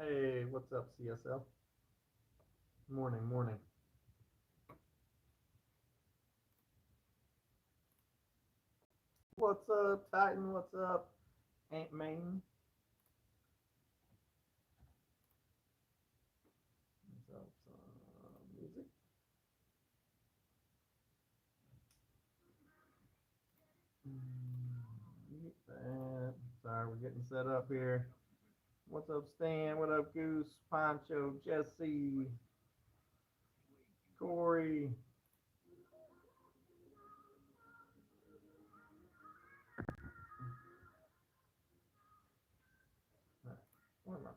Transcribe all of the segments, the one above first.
Hey, what's up, CSL? Morning, morning. What's up, Titan? What's up, Aunt Main? What's up, music? Get that. Sorry, we're getting set up here. What's up, Stan? What up, Goose? Poncho, Jesse, Corey. Where am I?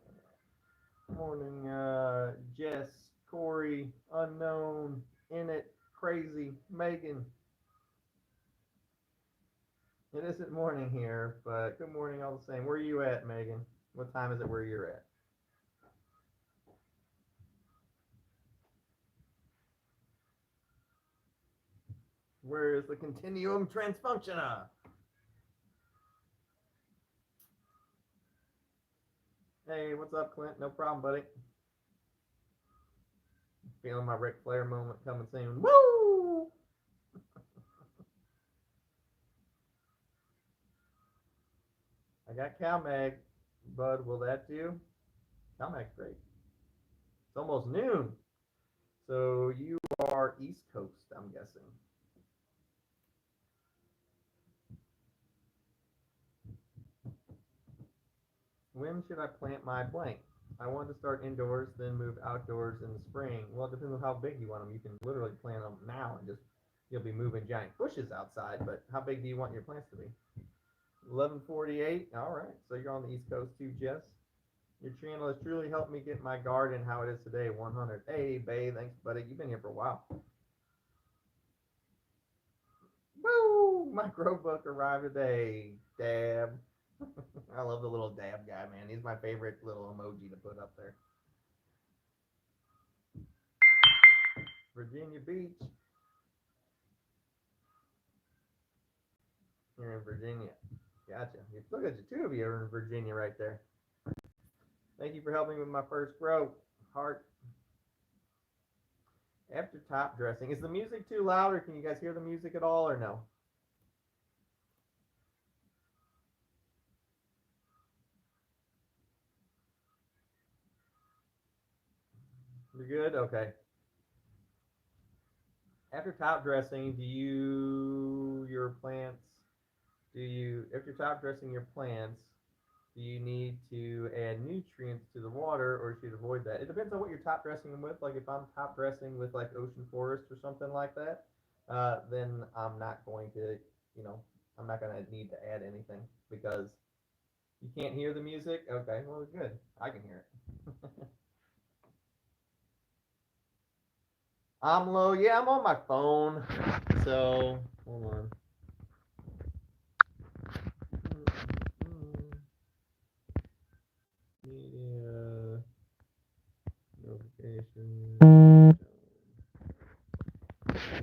Morning, Jess, Corey, Unknown, In It, Crazy, Megan. It isn't morning here, but good morning all the same. Where are you at, Megan? What time is it where you're at? Where is the continuum transfunctiona? Hey, what's up, Clint? No problem, buddy. Feeling my Ric Flair moment coming soon. Woo! I got CalMag, bud. Will that do? CalMag's great. It's almost noon. So you are East Coast, I'm guessing. When should I plant my blank? I want to start indoors, then move outdoors in the spring. Well, it depends on how big you want them. You can literally plant them now and just you'll be moving giant bushes outside. But how big do you want your plants to be? 11:48. All right. So you're on the East Coast too, Jess. Your channel has truly helped me get my garden how it is today. 100. Hey, Bay. Thanks, buddy. You've been here for a while. Woo! My grow book arrived today. Dab. I love the little dab guy, man. He's my favorite little emoji to put up there. Virginia Beach. You're in Virginia. Gotcha. Look at you, two of you are in Virginia right there. Thank you for helping with my first grow. Heart. After top dressing, is the music too loud, or can you guys hear the music at all, or no? You're good? Okay. After top dressing, your plants, after top dressing your plants, do you need to add nutrients to the water or should you avoid that? It depends on what you're top dressing them with. Like if I'm top dressing with like ocean forest or something like that, then I'm not going to, you know, I'm not going to need to add anything because you can't hear the music. Okay, well, good. I can hear it. I'm low. Yeah, I'm on my phone. So hold on. Media notification.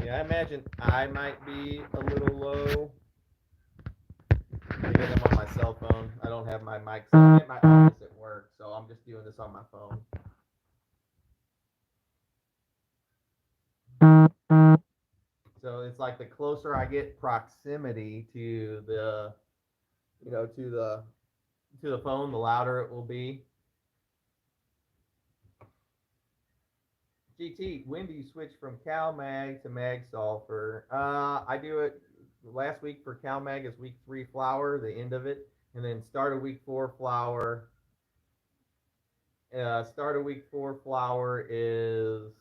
Yeah, I imagine I might be a little low because I'm on my cell phone. I don't have my mic. I'm at my office at work, so I'm just doing this on my phone. So it's like the closer I get proximity to the, to the phone, the louder it will be. GT, when do you switch from CalMag to Mag Sulfur? I do it last week for CalMag is week 3 flower, the end of it, and then start of week 4 flower. Start of week 4 flower is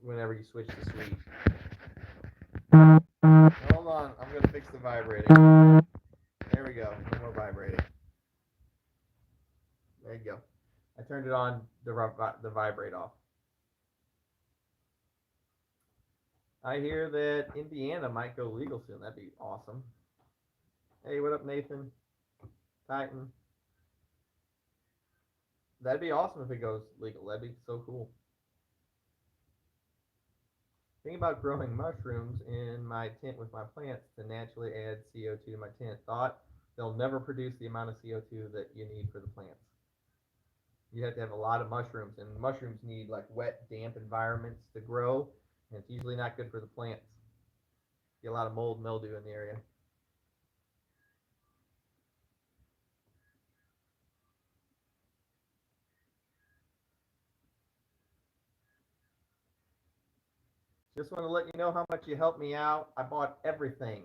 whenever you switch to sweet. Hold on, I'm gonna fix the vibrating. There we go. No more vibrating. There you go. I turned it on the vibrate off. I hear that Indiana might go legal soon. That'd be awesome. Hey, what up, Nathan? Titan. That'd be awesome if it goes legal. That'd be so cool. Think about growing mushrooms in my tent with my plants to naturally add CO2 to my tent. Thought they'll never produce the amount of CO2 that you need for the plants. You have to have a lot of mushrooms, and mushrooms need like wet, damp environments to grow, and it's usually not good for the plants. Get a lot of mold mildew in the area. Just want to let you know how much you helped me out. I bought everything.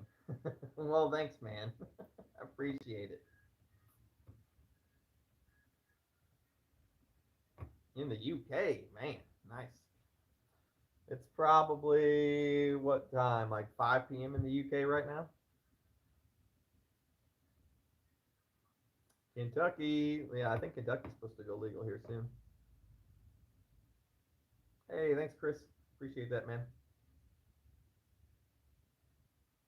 Well, thanks, man. I appreciate it. In the UK, man, nice. It's probably what time? Like 5 p.m. in the UK right now? Kentucky. Yeah, I think Kentucky's supposed to go legal here soon. Hey, thanks, Chris. Appreciate that, man.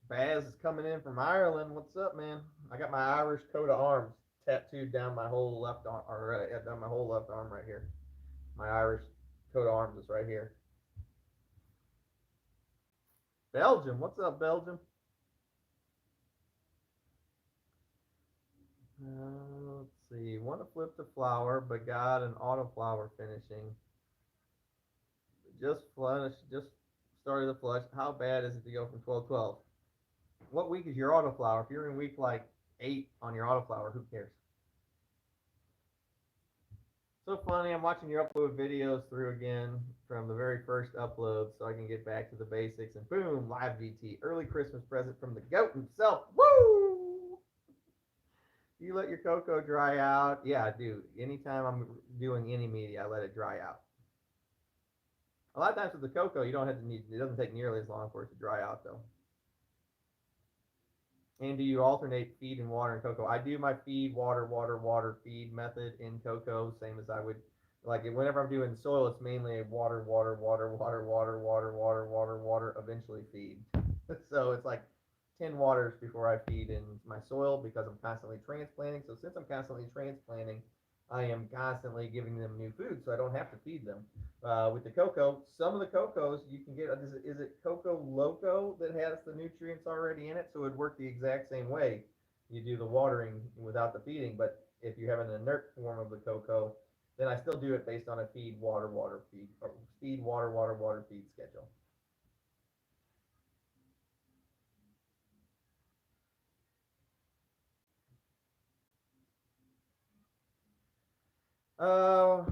Baz is coming in from Ireland. What's up, man? I got my Irish coat of arms tattooed down my whole left arm, or down my whole left arm right here. My Irish coat of arms is right here. Belgium. What's up, Belgium? Let's see. Want to flip to flower, but got an autoflower finishing. Just flush. Just started the flush. How bad is it to go from 12-12? What week is your autoflower? If you're in week like 8 on your autoflower, who cares? So funny. I'm watching your upload videos through again from the very first upload, so I can get back to the basics. And boom, live VT, early Christmas present from the goat himself. Woo! You let your cocoa dry out? Yeah, I do. Anytime I'm doing any media, I let it dry out. A lot of times with the cocoa, you don't have to need. It doesn't take nearly as long for it to dry out, though. And do you alternate feed and water in cocoa? I do my feed, water, water, water, feed method in cocoa, same as I would like it. Whenever I'm doing soil, it's mainly a water, water, water, water, water, water, water, water, water, eventually feed. So it's like 10 waters before I feed in my soil because I'm constantly transplanting. So since I'm constantly transplanting, I am constantly giving them new food, so I don't have to feed them. With the cocoa, some of the cocos you can get. Is it Coco Loco that has the nutrients already in it? So it would work the exact same way. You do the watering without the feeding, but if you have an inert form of the cocoa, then I still do it based on a feed, water, water, feed, or feed, water, water, water, feed schedule.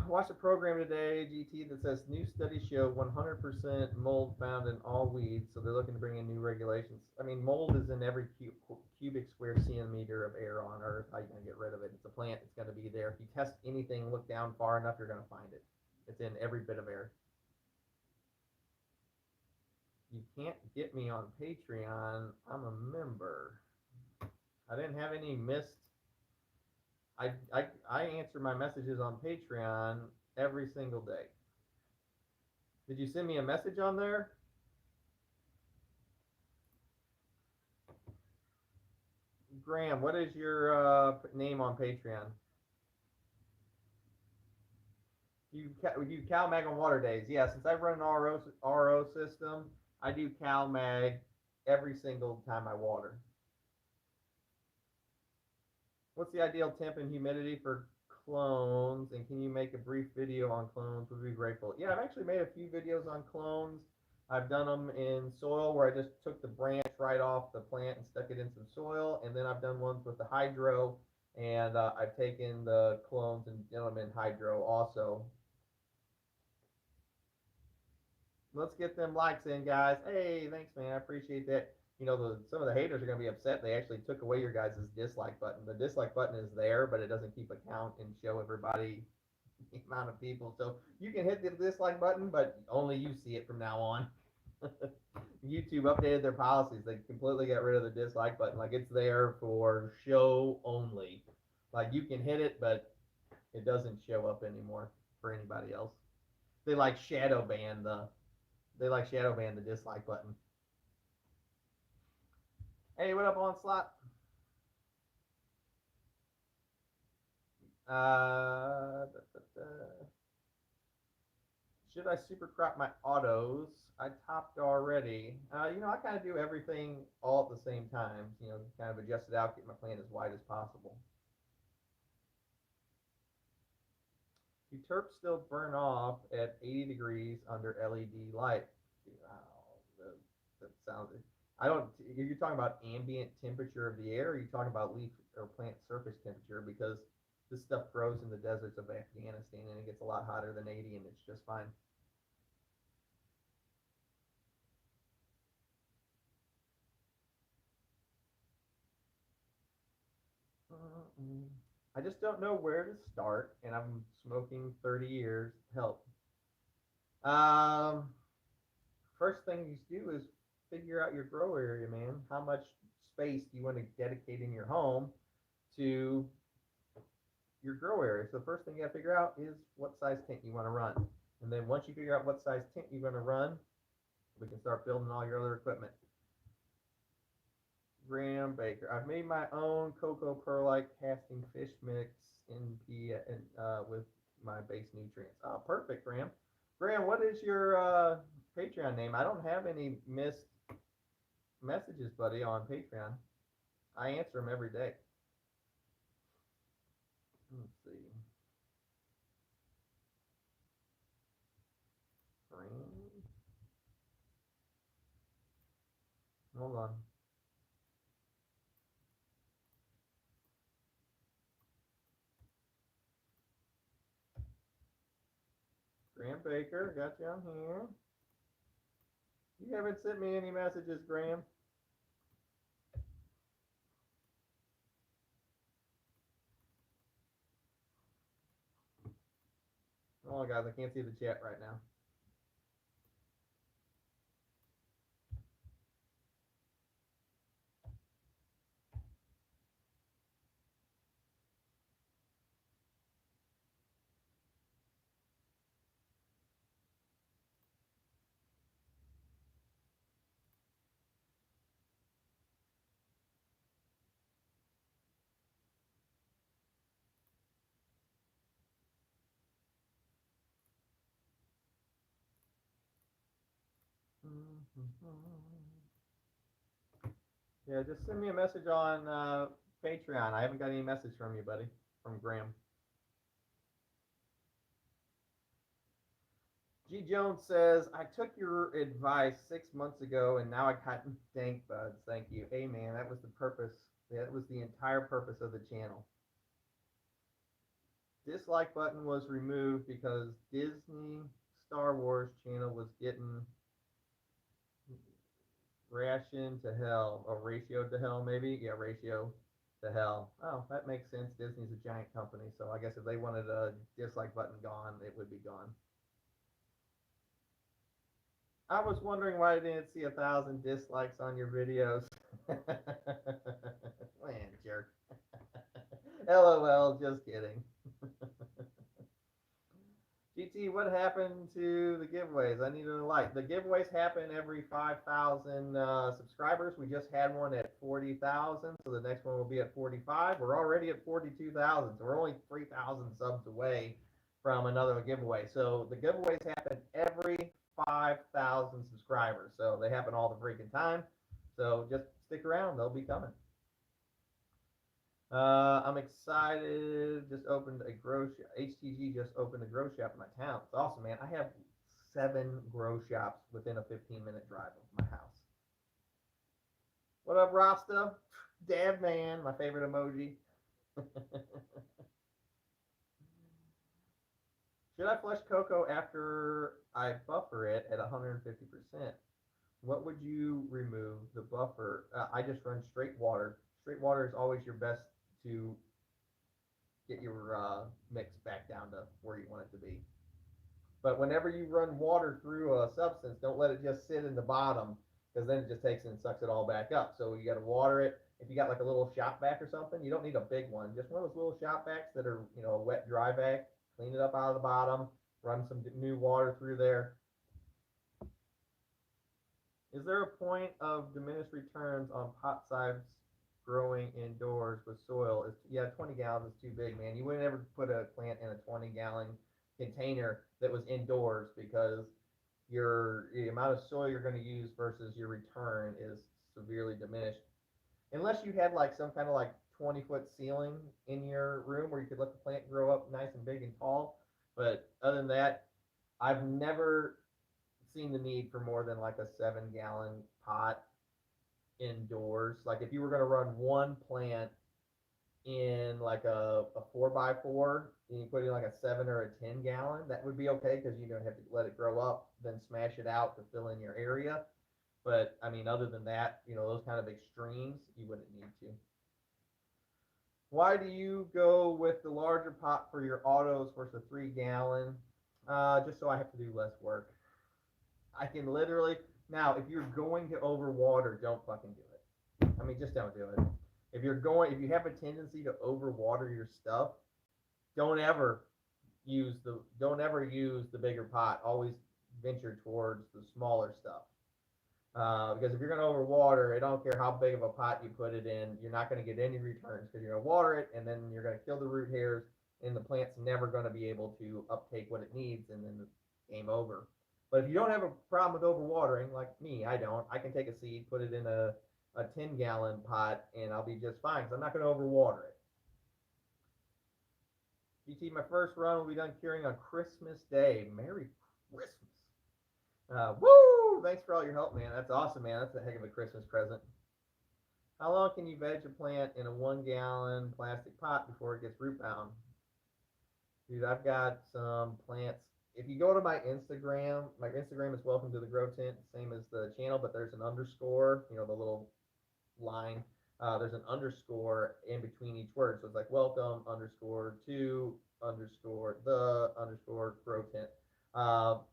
Watched a program today, GT, that says new studies show 100% mold found in all weeds, so they're looking to bring in new regulations. I mean, mold is in every cubic square centimeter of air on Earth. How are you going to get rid of it? It's a plant, it's going to be there. If you test anything, look down far enough, you're going to find it. It's in every bit of air. You can't get me on Patreon. I'm a member. I didn't have any missed. I answer my messages on Patreon every single day. Did you send me a message on there? Graham, what is your name on Patreon? You CalMag on water days. Yeah, since I run an RO system, I do CalMag every single time I water. What's the ideal temp and humidity for clones? And can you make a brief video on clones? Would be grateful. Yeah, I've actually made a few videos on clones. I've done them in soil where I just took the branch right off the plant and stuck it in some soil. And then I've done ones with the hydro, and I've taken the clones and done them in hydro also. Let's get them likes in, guys. Hey, thanks, man. I appreciate that. You know, some of the haters are going to be upset. They actually took away your guys' dislike button. The dislike button is there, but it doesn't keep a count and show everybody the amount of people. So you can hit the dislike button, but only you see it from now on. YouTube updated their policies. They completely got rid of the dislike button. Like, it's there for show only. Like, you can hit it, but it doesn't show up anymore for anybody else. They like shadow ban the dislike button. Hey, what up, Onslaught? Da, da, da. Should I super crop my autos? I topped already. I kind of do everything all at the same time. Kind of adjust it out, get my plant as wide as possible. Do terps still burn off at 80 degrees under LED light? Wow, that sounds. I don't. You're talking about ambient temperature of the air, or are you talking about leaf or plant surface temperature? Because this stuff grows in the deserts of Afghanistan, and it gets a lot hotter than 80, and it's just fine. I just don't know where to start, and I'm smoking 30 years. Help. Um, First thing you do is figure out your grow area, man. How much space do you want to dedicate in your home to your grow area? So the first thing you got to figure out is what size tent you want to run. And then once you figure out what size tent you're going to run, we can start building all your other equipment. Graham Baker. I've made my own cocoa perlite casting fish mix with my base nutrients. Oh, perfect, Graham. Graham, what is your Patreon name? I don't have any missed messages, buddy, on Patreon. I answer them every day. Let's see. Graham. Hold on. Graham Baker, got you on here. You haven't sent me any messages, Graham. Oh, guys, I can't see the chat right now. Yeah, just send me a message on Patreon. I haven't got any message from you, buddy, from Graham. G. Jones says, I took your advice 6 months ago and now I got dank buds. Thank you. Hey, man, that was the purpose. That was the entire purpose of the channel. Dislike button was removed because Disney Star Wars channel was getting ration to hell, or ratio to hell, maybe. Yeah, ratio to hell. Oh, that makes sense. Disney's a giant company, so I guess if they wanted a dislike button gone, it would be gone. I was wondering why I didn't see 1,000 dislikes on your videos. Man, jerk. LOL, just kidding. GT, what happened to the giveaways? I need a like. The giveaways happen every 5,000 subscribers. We just had one at 40,000, so the next one will be at 45. We're already at 42,000, so we're only 3,000 subs away from another giveaway. So the giveaways happen every 5,000 subscribers. So they happen all the freaking time. So just stick around; they'll be coming. I'm excited. Just opened a grow shop. HTG just opened a grow shop in my town. It's awesome, man. I have 7 grow shops within a 15-minute drive of my house. What up, Rasta? Dad man, my favorite emoji. Should I flush cocoa after I buffer it at 150%? What would you remove the buffer? I just run straight water. Straight water is always your best to get your mix back down to where you want it to be. But whenever you run water through a substance, don't let it just sit in the bottom, because then it just takes it and sucks it all back up. So you got to water it. If you got like a little shop vac or something, you don't need a big one. Just one of those little shop vacs that are, a wet dry vac. Clean it up out of the bottom. Run some new water through there. Is there a point of diminished returns on pot size growing indoors with soil? Yeah, 20 gallons is too big, man. You wouldn't ever put a plant in a 20-gallon container that was indoors, because the amount of soil you're going to use versus your return is severely diminished. Unless you had like some kind of like 20-foot ceiling in your room where you could let the plant grow up nice and big and tall. But other than that, I've never seen the need for more than like a 7 gallon pot indoors. Like if you were going to run one plant in like a 4x4 and you put in like a 7 or a 10 gallon, that would be okay because you don't have to let it grow up, then smash it out to fill in your area. But I mean, other than that, those kind of extremes, you wouldn't need to. Why do you go with the larger pot for your autos versus a 3 gallon? Just so I have to do less work. I can literally now, if you're going to overwater, don't fucking do it. I mean, just don't do it. If you have a tendency to overwater your stuff, don't ever don't ever use the bigger pot. Always venture towards the smaller stuff. Because if you're going to overwater, I don't care how big of a pot you put it in, you're not going to get any returns because you're going to water it and then you're going to kill the root hairs and the plant's never going to be able to uptake what it needs and then game over. But if you don't have a problem with overwatering, like me, I don't. I can take a seed, put it in a 10-gallon pot, and I'll be just fine because I'm not going to overwater it. GT, my first run will be done curing on Christmas Day. Merry Christmas. Woo! Thanks for all your help, man. That's awesome, man. That's a heck of a Christmas present. How long can you veg a plant in a 1-gallon plastic pot before it gets root bound? Dude, I've got some plants. If you go to my Instagram is welcome to the grow tent, same as the channel, but there's an underscore, the little line. There's an underscore in between each word. So it's like welcome underscore to underscore the underscore grow tent.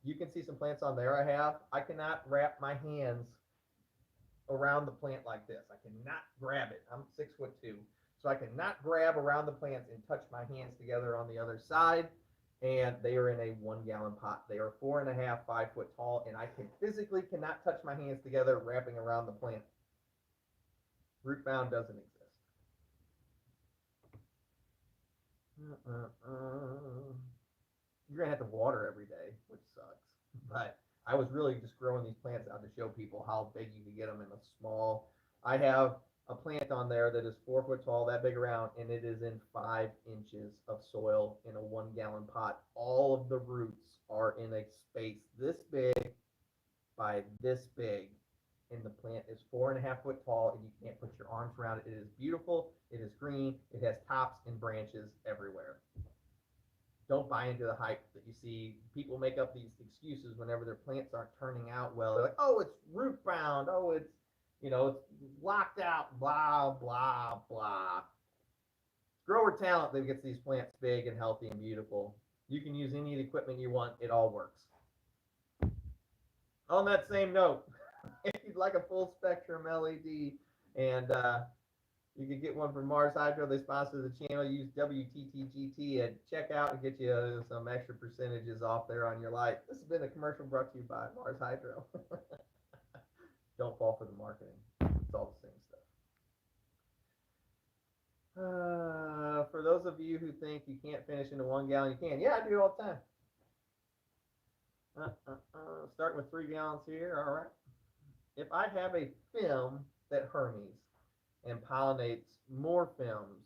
You can see some plants on there I cannot wrap my hands around the plant like this. I cannot grab it. I'm 6'2", so I cannot grab around the plants and touch my hands together on the other side. And they are in a 1-gallon pot. They are 4.5, 5 foot tall, and I physically cannot touch my hands together wrapping around the plant. Root bound doesn't exist. You're gonna have to water every day, which sucks. But I was really just growing these plants out to show people how big you can get them in a small. I have a plant on there that is 4 foot tall, that big around, and it is in 5 inches of soil in a 1-gallon pot. All of the roots are in a space this big by this big, and the plant is 4.5 foot tall, and you can't put your arms around it. It is beautiful. It is green. It has tops and branches everywhere. Don't buy into the hype that you see. People make up these excuses whenever their plants aren't turning out well. They're like, oh, it's root bound. Oh, it's locked out, blah, blah, blah. Grower talent that gets these plants big and healthy and beautiful. You can use any of the equipment you want. It all works. On that same note, if you'd like a full spectrum LED and you can get one from Mars Hydro. They sponsor the channel. Use WTTGT at checkout to get you some extra percentages off there on your light. This has been a commercial brought to you by Mars Hydro. Don't fall for the marketing. It's all the same stuff. For those of you who think you can't finish in a 1-gallon, you can. Yeah, I do it all the time. Starting with 3 gallons here. All right. If I have a film that hermies and pollinates more films,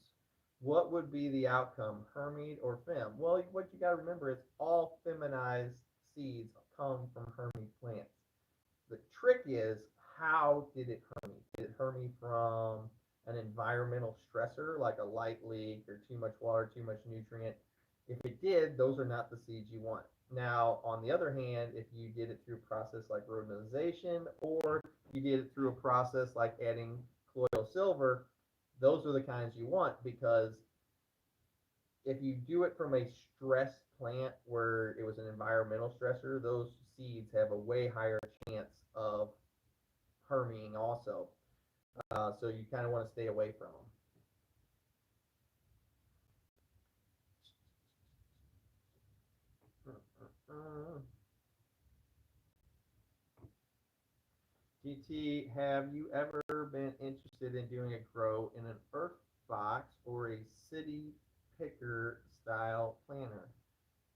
what would be the outcome, hermid or fem? Well, what you got to remember is all feminized seeds come from hermid plants. The trick is, how did it hermid? Did it hermid from an environmental stressor like a light leak or too much water, too much nutrient? If it did, those are not the seeds you want. Now, on the other hand, if you did it through a process like rodentization, or you did it through a process like adding colloidal silver, those are the kinds you want, because if you do it from a stressed plant where it was an environmental stressor, those seeds have a way higher chance of herming also. So you kind of want to stay away from them. GT, have you ever been interested in doing a grow in an earth box or a city picker style planter?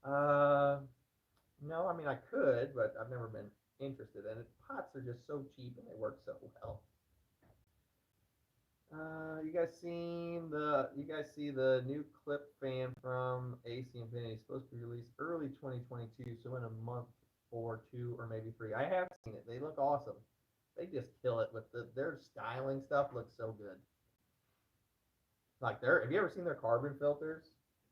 No, I mean I could, but I've never been interested in it. Pots are just so cheap and they work so well. You guys see the new clip fan from AC Infinity? It's supposed to be released early 2022, so in a month or two or maybe three. I have seen it. They look awesome. They just kill it with their styling stuff looks so good. Like have you ever seen their carbon filters?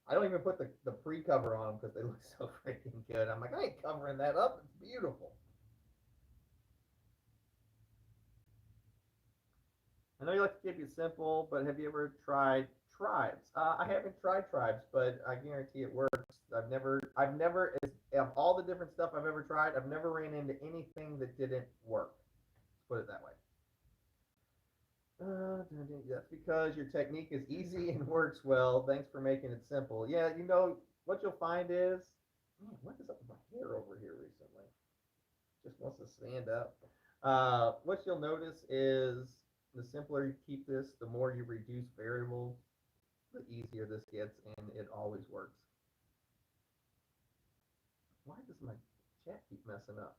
I don't even put the pre-cover on them because they look so freaking good. I'm like, I ain't covering that up. It's beautiful. I know you like to keep it simple, but have you ever tried tribes? I haven't tried tribes, but I guarantee it works. I've never, of all the different stuff I've ever tried, I've never ran into anything that didn't work. Let's put it that way. That's because your technique is easy and works well. Thanks for making it simple. Yeah, you know, what you'll find is, man, what is up with my hair over here recently? Just wants to stand up. What you'll notice is the simpler you keep this, the more you reduce variables, the easier this gets, and it always works. Why does my chat keep messing up?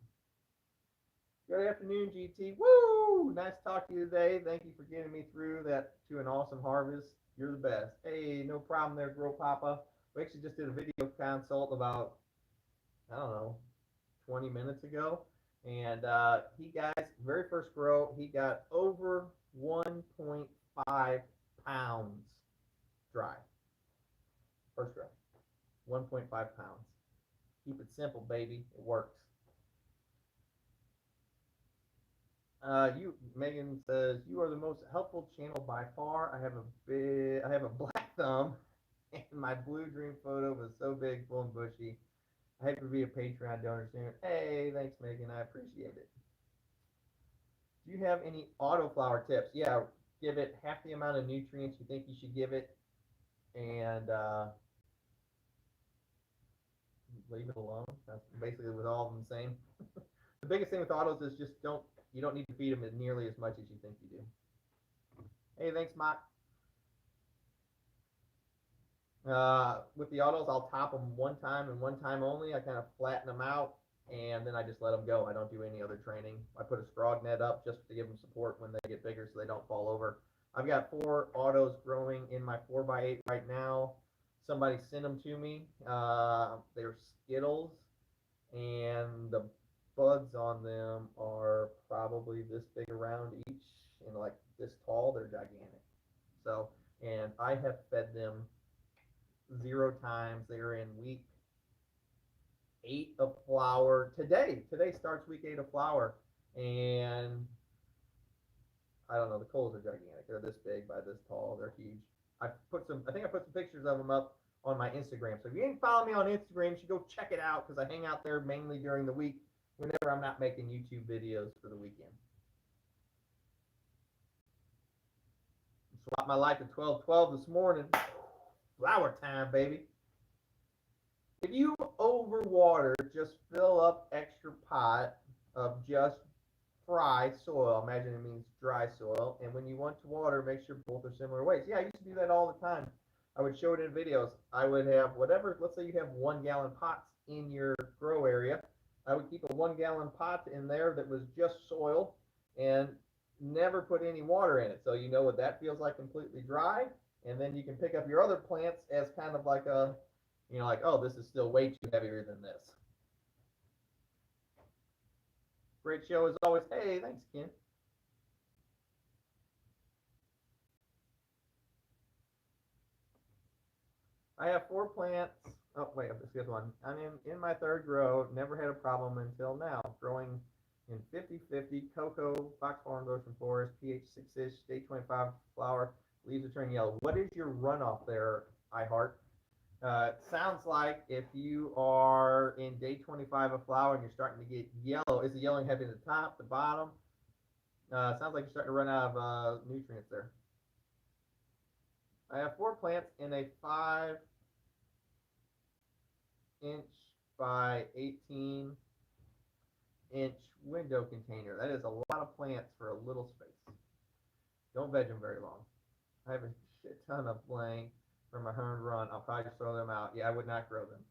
Good afternoon, GT. Woo! Nice to talk to you today. Thank you for getting me through that to an awesome harvest. You're the best. Hey, no problem there, Grow Papa. We actually just did a video consult about, I don't know, 20 minutes ago. And he got, very first grow, he got over 1.5 pounds dry. First grow. 1.5 pounds. Keep it simple, baby. It works. Megan says, you are the most helpful channel by far. I have a black thumb, and my blue dream photo was so big, full and bushy. I hope to be a Patreon donor soon. Hey, thanks, Megan. I appreciate it. Do you have any autoflower tips? Yeah, give it half the amount of nutrients you think you should give it, and leave it alone. That's basically with all of them the same. The biggest thing with autos is just you don't need to feed them nearly as much as you think you do. Hey, thanks, Mike. With the autos, I'll top them one time and one time only. I kind of flatten them out, and then I just let them go. I don't do any other training. I put a straw net up just to give them support when they get bigger so they don't fall over. I've got 4 autos growing in my 4x8 right now. Somebody sent them to me. They're Skittles, and the buds on them are probably this big around each and like this tall. They're gigantic. So, and I have fed them 0 times. They're in week 8 of flower today. Today starts week 8 of flower, and I don't know. The coals are gigantic. They're this big by this tall. They're huge. I think I put some pictures of them up on my Instagram. So if you didn't follow me on Instagram, you should go check it out because I hang out there mainly during the week whenever I'm not making YouTube videos for the weekend. Swap my life at 12:12 this morning. Flower time, baby. If you overwater, just fill up extra pot of just dry soil. Imagine it means dry soil. And when you want to water, make sure both are similar weights. Yeah, I used to do that all the time. I would show it in videos. I would have whatever, let's say you have 1 gallon pots in your grow area. I would keep a 1 gallon pot in there that was just soil and never put any water in it. So you know what that feels like, completely dry. And then you can pick up your other plants as kind of like a, you know, like, oh, this is still way too heavier than this. Great show as always. Hey, thanks, Ken. I have 4 plants. Oh, wait, this is one. I'm in my 3rd grow. Never had a problem until now. Growing in 50/50 cocoa, Fox Farm, Ocean Forest, pH 6-ish, day 25 flower. Leaves are turning yellow. What is your runoff there, iHeart? It sounds like if you are in day 25 of flower and you're starting to get yellow, is the yellowing heavy at the top, the bottom? It sounds like you're starting to run out of nutrients there. I have 4 plants in a 5-inch by 18-inch window container. That is a lot of plants for a little space. Don't veg them very long. I have a shit ton of blank from my home run. I'll probably just throw them out. Yeah, I would not grow them.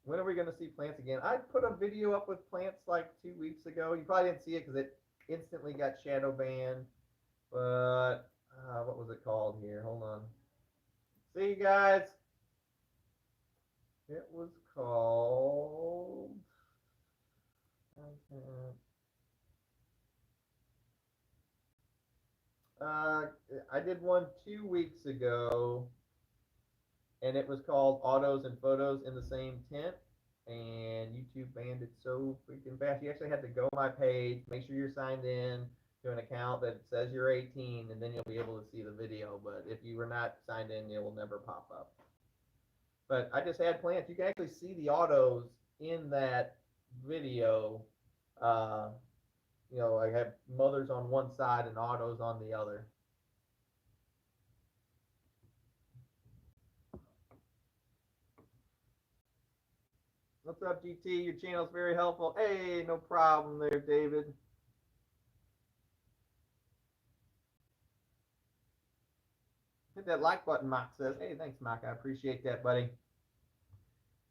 When are we going to see plants again? I put a video up with plants like 2 weeks ago. You probably didn't see it because it instantly got shadow banned. But what was it called here? Hold on. See you guys. It was called. Uh, I did one 2 weeks ago, and it was called Autos and Photos in the Same Tent. And YouTube banned it so freaking fast. You actually had to go to my page, make sure you're signed in to an account that says you're 18, and then you'll be able to see the video. But if you were not signed in, it will never pop up. But I just had plants. You can actually see the autos in that video. Uh, I have mothers on one side and autos on the other. What's up, GT? Your channel's very helpful. Hey, no problem there, David. Hit that like button, Mike says. Hey, thanks, Mike. I appreciate that, buddy.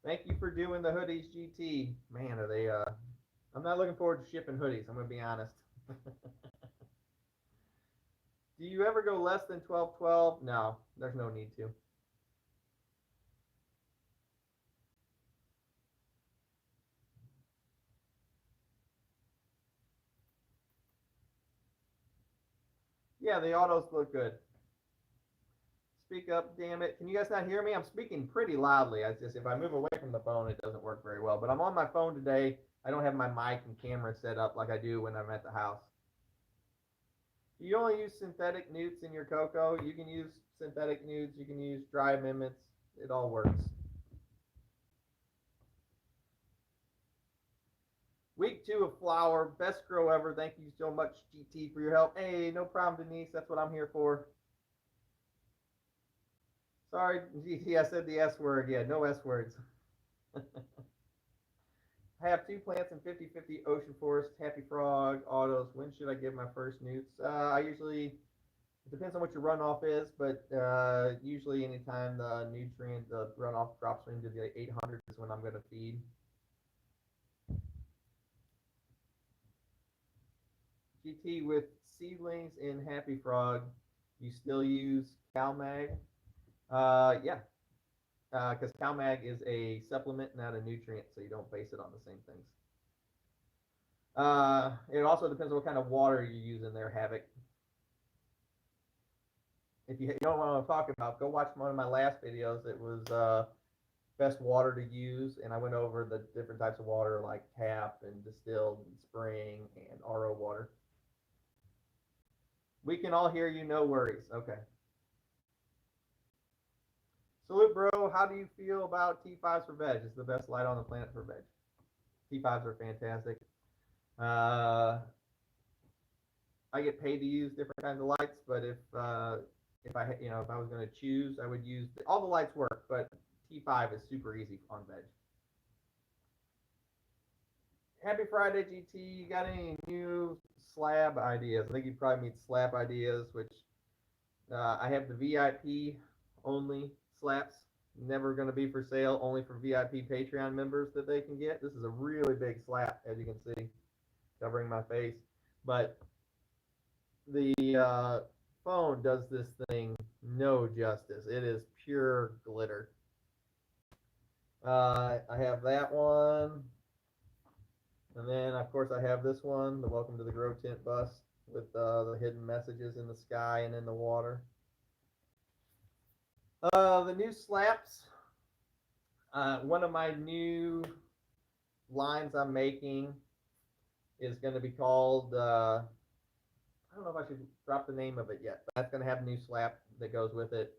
Thank you for doing the hoodies, GT. Man, are they, I'm not looking forward to shipping hoodies. I'm going to be honest. Do you ever go less than 12-12? No, there's no need to. Yeah, the autos look good. Speak up, damn it. Can you guys not hear me? I'm speaking pretty loudly. I just, if I move away from the phone, it doesn't work very well. But I'm on my phone today. I don't have my mic and camera set up like I do when I'm at the house. You only use synthetic newts in your cocoa. You can use synthetic newts. You can use dry amendments. It all works. Week 2 of flower. Best grow ever. Thank you so much, GT, for your help. Hey, no problem, Denise. That's what I'm here for. Sorry, GT, I said the S word. Yeah, no S words. I have 2 plants in 50/50 ocean forest, happy frog, autos. When should I give my first newts? I usually, it depends on what your runoff is, but usually anytime the nutrient, the runoff drops into the 800 is when I'm going to feed. GT, with seedlings in happy frog, you still use CalMag? Yeah, because CalMag is a supplement, not a nutrient, so you don't base it on the same things. It also depends on what kind of water you use in there, Havoc. If you don't know what I'm talking about, go watch one of my last videos. It was best water to use, and I went over the different types of water like tap and distilled and spring and RO water. We can all hear you, no worries. Okay. Salute, bro. How do you feel about T5s for veg? It's the best light on the planet for veg. T5s are fantastic. I get paid to use different kinds of lights, but if I was going to choose, I would use all the lights work, but T5 is super easy on veg. Happy Friday, GT. You got any new slab ideas? I think you probably need slab ideas, which I have the VIP only slabs. Never going to be for sale, only for VIP Patreon members that they can get. This is a really big slab, as you can see, covering my face. But the phone does this thing no justice. It is pure glitter. I have that one. And then, of course, I have this one, the Welcome to the Grow Tent bus with the hidden messages in the sky and in the water. The new slaps. One of my new lines I'm making is going to be called, I don't know if I should drop the name of it yet, but that's going to have a new slap that goes with it.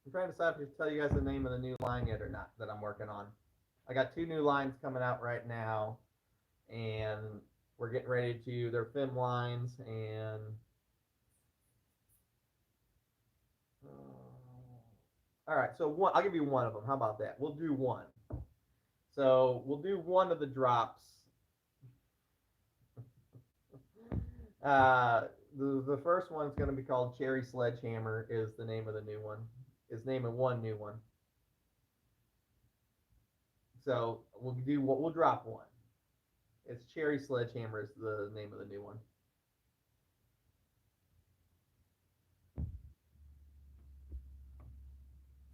I'm trying to decide if to tell you guys the name of the new line yet or not that I'm working on. I got 2 new lines coming out right now, and we're getting ready to, they're film lines, and all right, so I'll give you one of them. How about that? We'll do one. So we'll do one of the drops. The first one's going to be called Cherry Sledgehammer is the name of the new one. Is naming one new one. So we'll drop one. It's Cherry Sledgehammer is the name of the new one.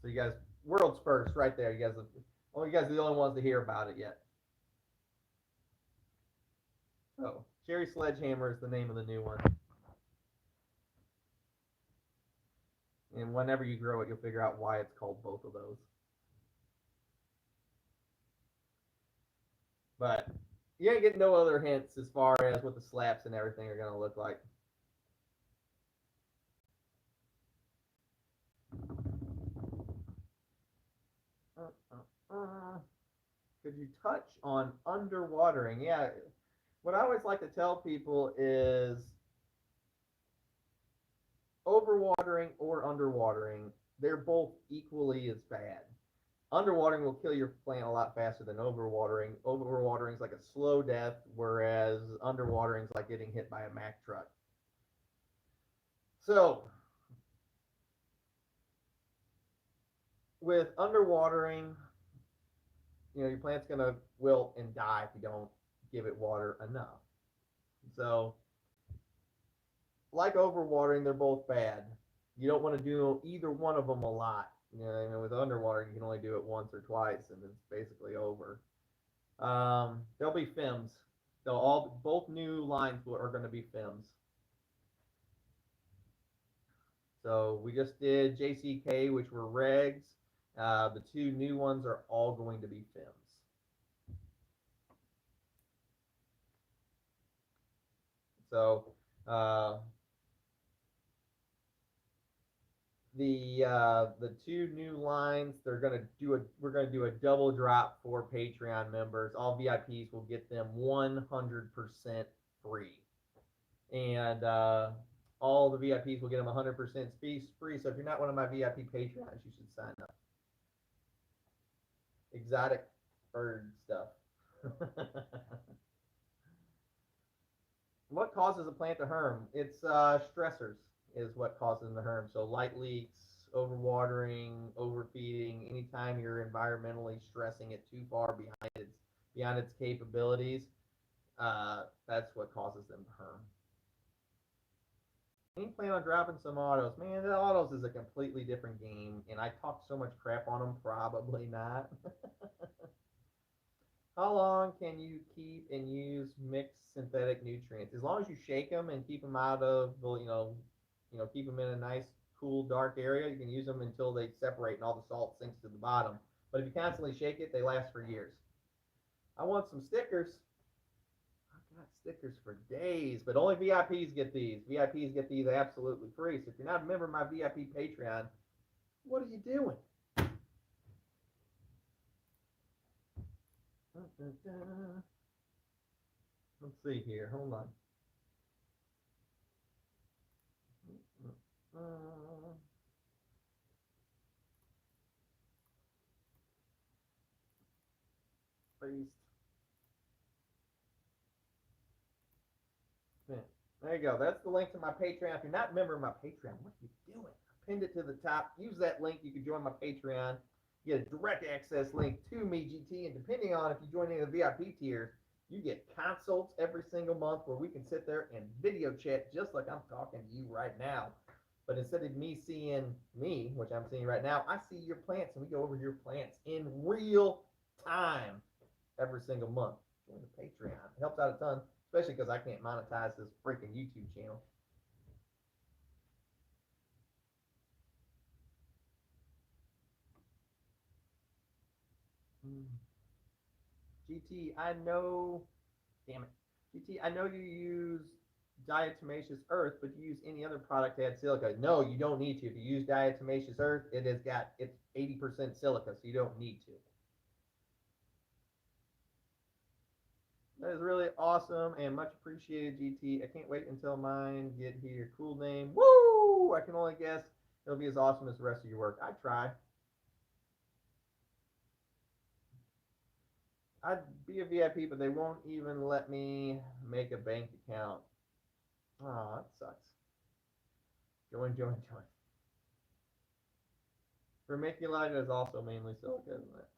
So you guys, world's first, right there. You guys, well, you guys are the only ones to hear about it yet. So Cherry Sledgehammer is the name of the new one. And whenever you grow it, you'll figure out why it's called both of those. But you ain't getting no other hints as far as what the slaps and everything are going to look like. Could you touch on underwatering? Yeah. What I always like to tell people is overwatering or underwatering, they're both equally as bad. Underwatering will kill your plant a lot faster than overwatering. Overwatering is like a slow death, whereas underwatering is like getting hit by a Mack truck. So, with underwatering, your plant's going to wilt and die if you don't give it water enough. So, like overwatering, they're both bad. You don't want to do either one of them a lot. With underwater, you can only do it once or twice, and it's basically over. There'll be FIMs. Both new lines are going to be FIMs. So we just did JCK, which were regs. The two new ones are all going to be FIMs. So the two new lines, we're gonna do a double drop for Patreon members. All VIPs will get them 100% free, and all the VIPs will get them 100% free. So if you're not one of my VIP Patreons, you should sign up. Exotic bird stuff. What causes a plant to herm? It's stressors is what causes them to herm. So light leaks, overwatering, overfeeding. Anytime you're environmentally stressing it too far beyond its capabilities, that's what causes them to herm. Any plan on dropping some autos? Man, the autos is a completely different game, and I talk so much crap on them. Probably not. How long can you keep and use mixed synthetic nutrients? As long as you shake them and keep them out of, keep them in a nice, cool, dark area, you can use them until they separate and all the salt sinks to the bottom. But if you constantly shake it, they last for years. I want some stickers. I've got stickers for days, but only VIPs get these. VIPs get these absolutely free. So if you're not a member of my VIP Patreon, what are you doing? Let's see here. Hold on. Paste. There you go. That's the link to my Patreon. If you're not a member of my Patreon, what are you doing? I pinned it to the top. Use that link. You can join my Patreon. You get a direct access link to me, GT, and depending on if you join any of the VIP tiers, you get consults every single month where we can sit there and video chat just like I'm talking to you right now. But instead of me seeing me, which I'm seeing right now, I see your plants, and we go over your plants in real time every single month. Join the Patreon. It helps out a ton, especially because I can't monetize this freaking YouTube channel. GT, I know, damn it. GT, I know you use diatomaceous earth, but you use any other product to add silica. No, you don't need to. If you use diatomaceous earth, it's 80% silica, so you don't need to. That is really awesome and much appreciated, GT. I can't wait until mine get here. Cool name. Woo! I can only guess it'll be as awesome as the rest of your work. I try. I'd be a VIP, but they won't even let me make a bank account. Oh, that sucks. Join. Vermiculite is also mainly silica, isn't it?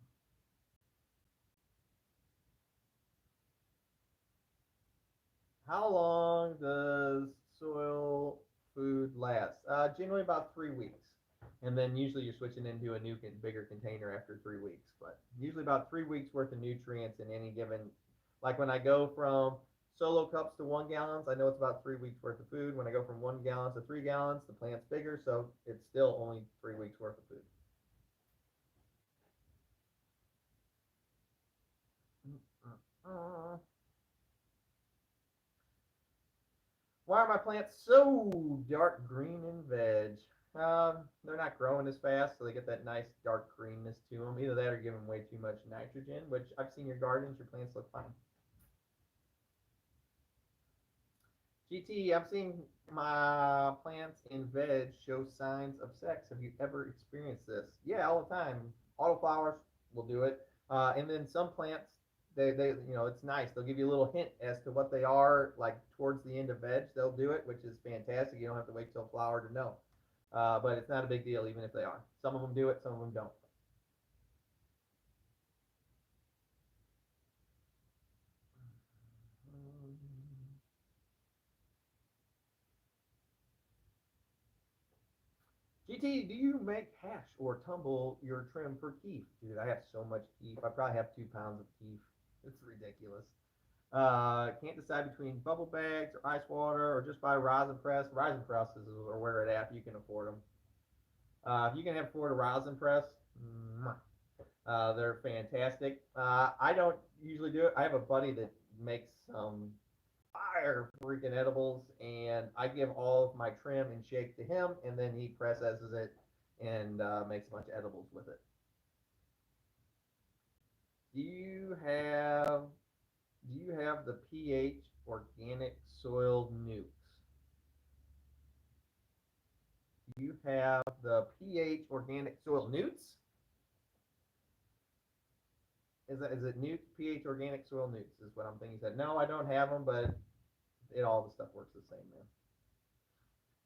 How long does soil food last? Generally about 3 weeks. And then usually you're switching into a new bigger container after 3 weeks. But usually about 3 weeks worth of nutrients in any given. Like when I go from solo cups to 1 gallons, I know it's about 3 weeks worth of food. When I go from 1 gallon to 3 gallons, the plant's bigger, so it's still only 3 weeks worth of food. Why are my plants so dark green and veg? They're not growing as fast, so they get that nice dark greenness to them. Either that or giving way too much nitrogen, which I've seen your gardens, your plants look fine. GT, I've seen my plants and veg show signs of sex. Have you ever experienced this? Yeah, all the time. Autoflowers will do it. And then some plants, it's nice. They'll give you a little hint as to what they are, like towards the end of veg, they'll do it, which is fantastic. You don't have to wait till flower to know. But it's not a big deal, even if they are. Some of them do it, some of them don't. GT, do you make hash or tumble your trim for keef? Dude, I have so much keef. I probably have 2 pounds of keef. It's ridiculous. Can't decide between bubble bags or ice water or just buy rosin press. Rosin presses are where it at if you can afford them. If you can afford a rosin press, they're fantastic. I don't usually do it. I have a buddy that makes some fire freaking edibles, and I give all of my trim and shake to him, and then he processes it and makes a bunch of edibles with it. Do you have the pH organic soil nukes? Do you have the pH organic soil newts? Is it newts, pH organic soil newts is what I'm thinking. He said, no, I don't have them, but all the stuff works the same, man.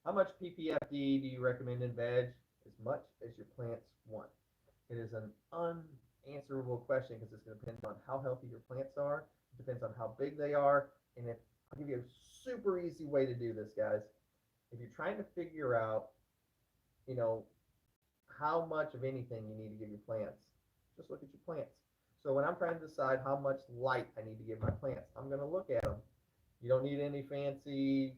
How much PPFD do you recommend in veg? As much as your plants want. It is an unanswerable question because it's going to depend on how healthy your plants are. It depends on how big they are. And I'll give you a super easy way to do this, guys. If you're trying to figure out, how much of anything you need to give your plants, just look at your plants. So when I'm trying to decide how much light I need to give my plants, I'm going to look at them. You don't need any fancy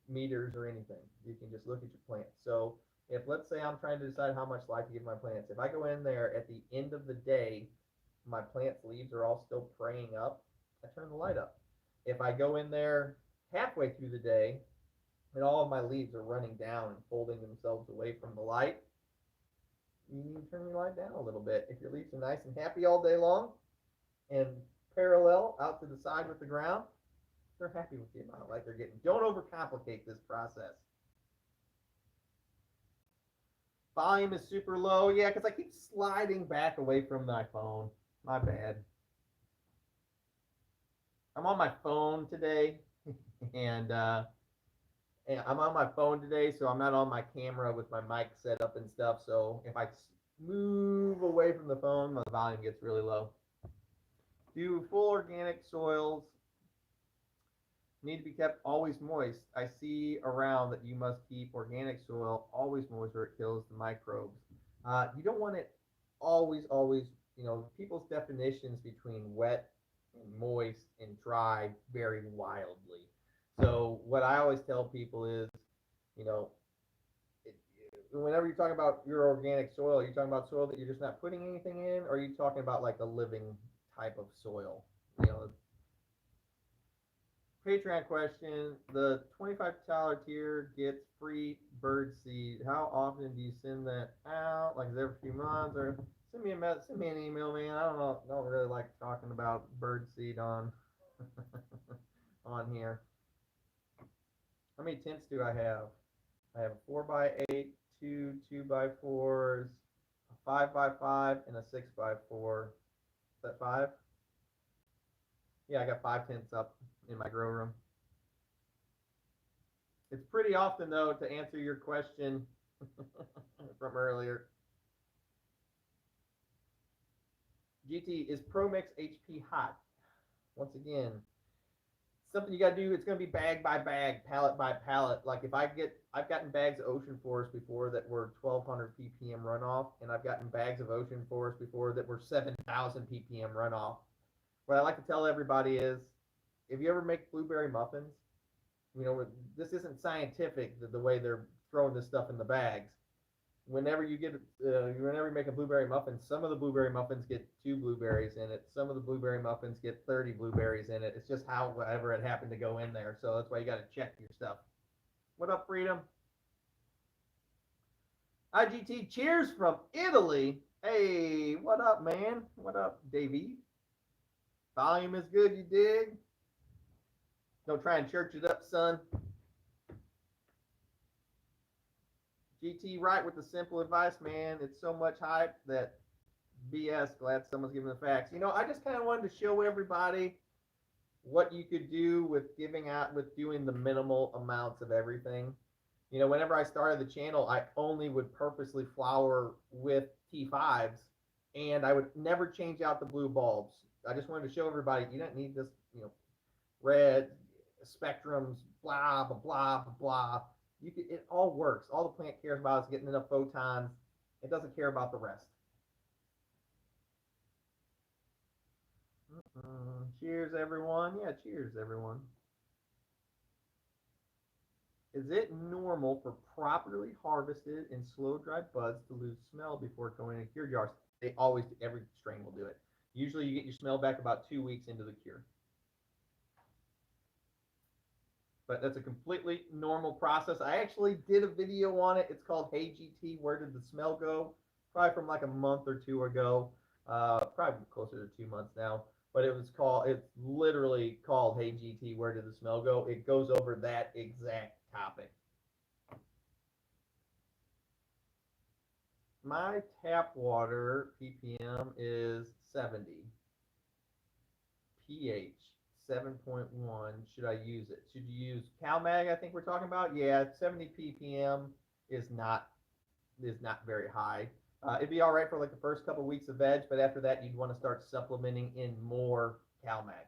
meters or anything. You can just look at your plants. So if, let's say, I'm trying to decide how much light to give my plants, if I go in there at the end of the day, my plants' leaves are all still praying up, I turn the light up. If I go in there halfway through the day and all of my leaves are running down and folding themselves away from the light, you need to turn your light down a little bit. If your leaves are nice and happy all day long and parallel out to the side with the ground, they're happy with the amount of light they're getting. Don't overcomplicate this process. Volume is super low. Yeah, because I keep sliding back away from my phone. My bad. I'm on my phone today, and I'm on my phone today, so I'm not on my camera with my mic set up and stuff. So if I move away from the phone, my volume gets really low. Do full organic soils need to be kept always moist? I see around that you must keep organic soil always moist or it kills the microbes. You don't want it always, people's definitions between wet and moist and dry vary wildly. So what I always tell people is, whenever you're talking about your organic soil, are you talking about soil that you're just not putting anything in, or are you talking about like a living type of soil? Patreon question: the $25 tier gets free bird seed. How often do you send that out? Like every few months, or send me an email, man. I don't really like talking about bird seed on on here. How many tents do I have? I have a 4x8, two 2x4s, a 5x5, and a 6x4. Is that 5? Yeah, I got 5 tents up in my grow room. It's pretty often, though, to answer your question from earlier. GT, is ProMix HP hot? Once again, something you got to do. It's going to be bag by bag, pallet by pallet. Like if I've gotten bags of Ocean Forest before that were 1,200 ppm runoff, and I've gotten bags of Ocean Forest before that were 7,000 ppm runoff. What I like to tell everybody is, if you ever make blueberry muffins, you know, this isn't scientific, the way they're throwing this stuff in the bags. Whenever you make a blueberry muffin, some of the blueberry muffins get 2 blueberries in it. Some of the blueberry muffins get 30 blueberries in it. It's just however it happened to go in there. So that's why you got to check your stuff. What up, Freedom? IGT, cheers from Italy. Hey, what up, man? What up, Davey? Volume is good, you dig? Don't try and church it up, son. GT right with the simple advice, man. It's so much hype that BS. Glad someone's giving the facts. You know, I just kind of wanted to show everybody what you could do with doing the minimal amounts of everything. You know, whenever I started the channel, I only would purposely flower with T5s, and I would never change out the blue bulbs. I just wanted to show everybody you don't need this, you know, red spectrums, blah blah blah blah blah. It all works. All the plant cares about is getting enough photons. It doesn't care about the rest. Cheers, everyone. Yeah, cheers, everyone. Is it normal for properly harvested and slow dried buds to lose smell before going into cured jars? They always do. Every strain will do it. Usually you get your smell back about 2 weeks into the cure. But that's a completely normal process. I actually did a video on it. It's called Hey GT, Where Did the Smell Go? Probably from like a month or two ago. Probably closer to 2 months now. But it's literally called Hey GT, Where Did the Smell Go? It goes over that exact topic. My tap water ppm is 70. pH 7.1. Should I use it? Should you use CalMag? I think we're talking about. Yeah, 70 ppm is not very high. It'd be all right for like the first couple weeks of veg, but after that, you'd want to start supplementing in more CalMag.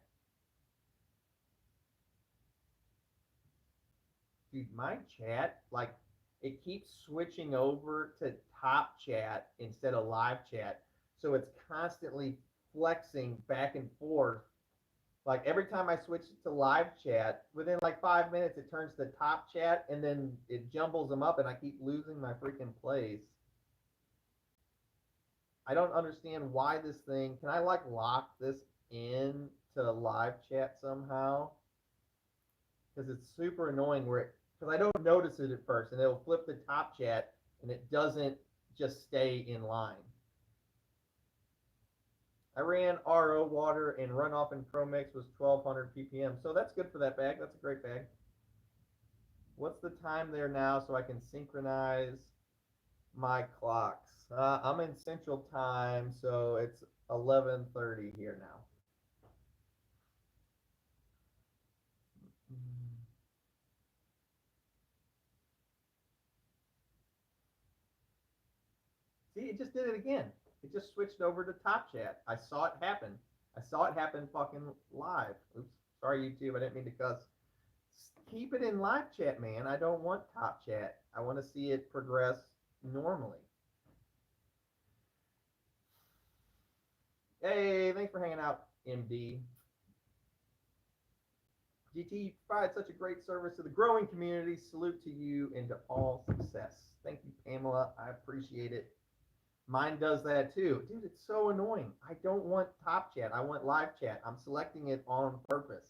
Dude, my chat, like, it keeps switching over to top chat instead of live chat, so it's constantly flexing back and forth. Like every time I switch to live chat, within like 5 minutes, it turns to top chat, and then it jumbles them up, and I keep losing my freaking place. I don't understand why this thing. Can I like lock this in to live chat somehow? Because it's super annoying because I don't notice it at first, and it'll flip the top chat, and it doesn't just stay in line. I ran RO water, and runoff in ProMix was 1,200 ppm. So that's good for that bag. That's a great bag. What's the time there now so I can synchronize my clocks? I'm in Central Time, so it's 11:30 here now. See, it just did it again. It just switched over to top chat. I saw it happen. I saw it happen fucking live. Oops. Sorry, YouTube. I didn't mean to cuss. Keep it in live chat, man. I don't want top chat. I want to see it progress normally. Hey, thanks for hanging out, MD. GT provides such a great service to the growing community. Salute to you and to all success. Thank you, Pamela. I appreciate it. Mine does that too. Dude, it's so annoying. I don't want top chat. I want live chat. I'm selecting it on purpose.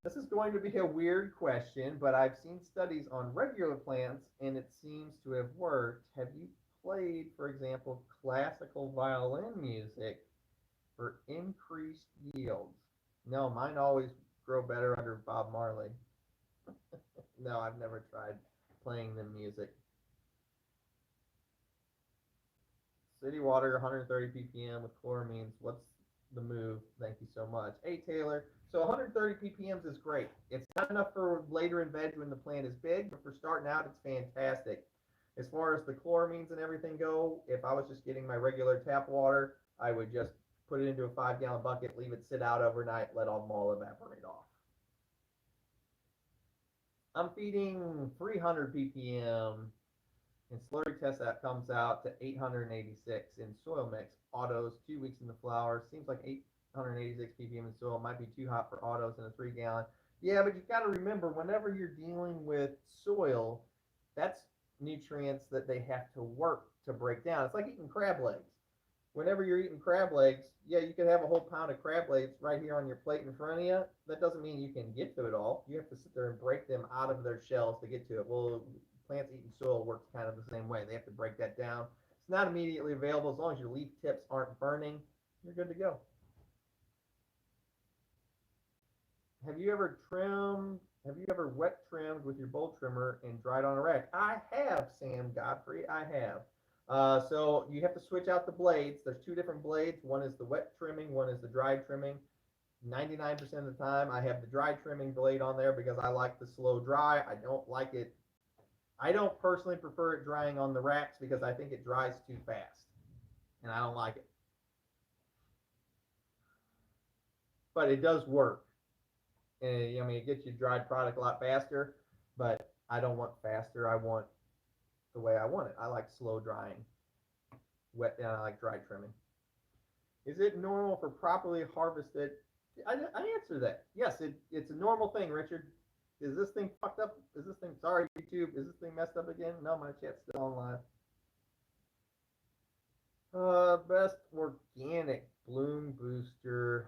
This is going to be a weird question, but I've seen studies on regular plants, and it seems to have worked. Have you played, for example, classical violin music for increased yields? No, mine always grow better under Bob Marley. No, I've never tried playing the music. City water, 130 ppm with chloramines. What's the move? Thank you so much. Hey, Taylor. So 130 ppm is great. It's not enough for later in veg when the plant is big, but for starting out, it's fantastic. As far as the chloramines and everything go, if I was just getting my regular tap water, I would just put it into a 5-gallon bucket, leave it sit out overnight, let them all evaporate off. I'm feeding 300 ppm in slurry test that comes out to 886 in soil mix. Autos, 2 weeks in the flower. Seems like 886 ppm in soil might be too hot for autos in a 3-gallon. Yeah, but you got to remember, whenever you're dealing with soil, that's nutrients that they have to work to break down. It's like eating crab legs. Whenever you're eating crab legs, yeah, you could have a whole pound of crab legs right here on your plate in front of you. That doesn't mean you can get to it all. You have to sit there and break them out of their shells to get to it. Well, plants eating soil works kind of the same way. They have to break that down. It's not immediately available. As long as your leaf tips aren't burning, you're good to go. Have you ever trimmed? Have you ever wet trimmed with your bowl trimmer and dried on a rack? I have, Sam Godfrey. I have. So you have to switch out the blades. There's 2 different blades. One is the wet trimming. One is the dry trimming. 99% of the time, I have the dry trimming blade on there because I like the slow dry. I don't like it. I don't personally prefer it drying on the racks because I think it dries too fast, and I don't like it. But it does work. And I mean, it gets you dried product a lot faster, but I don't want faster. I want the way I want it. I like slow drying, wet, and I like dry trimming. Is it normal for properly harvested? I answer that. Yes, it's a normal thing, Richard. Is this thing fucked up? Is this thing, sorry, YouTube, is this thing messed up again? No, my chat's still online. Best organic bloom booster.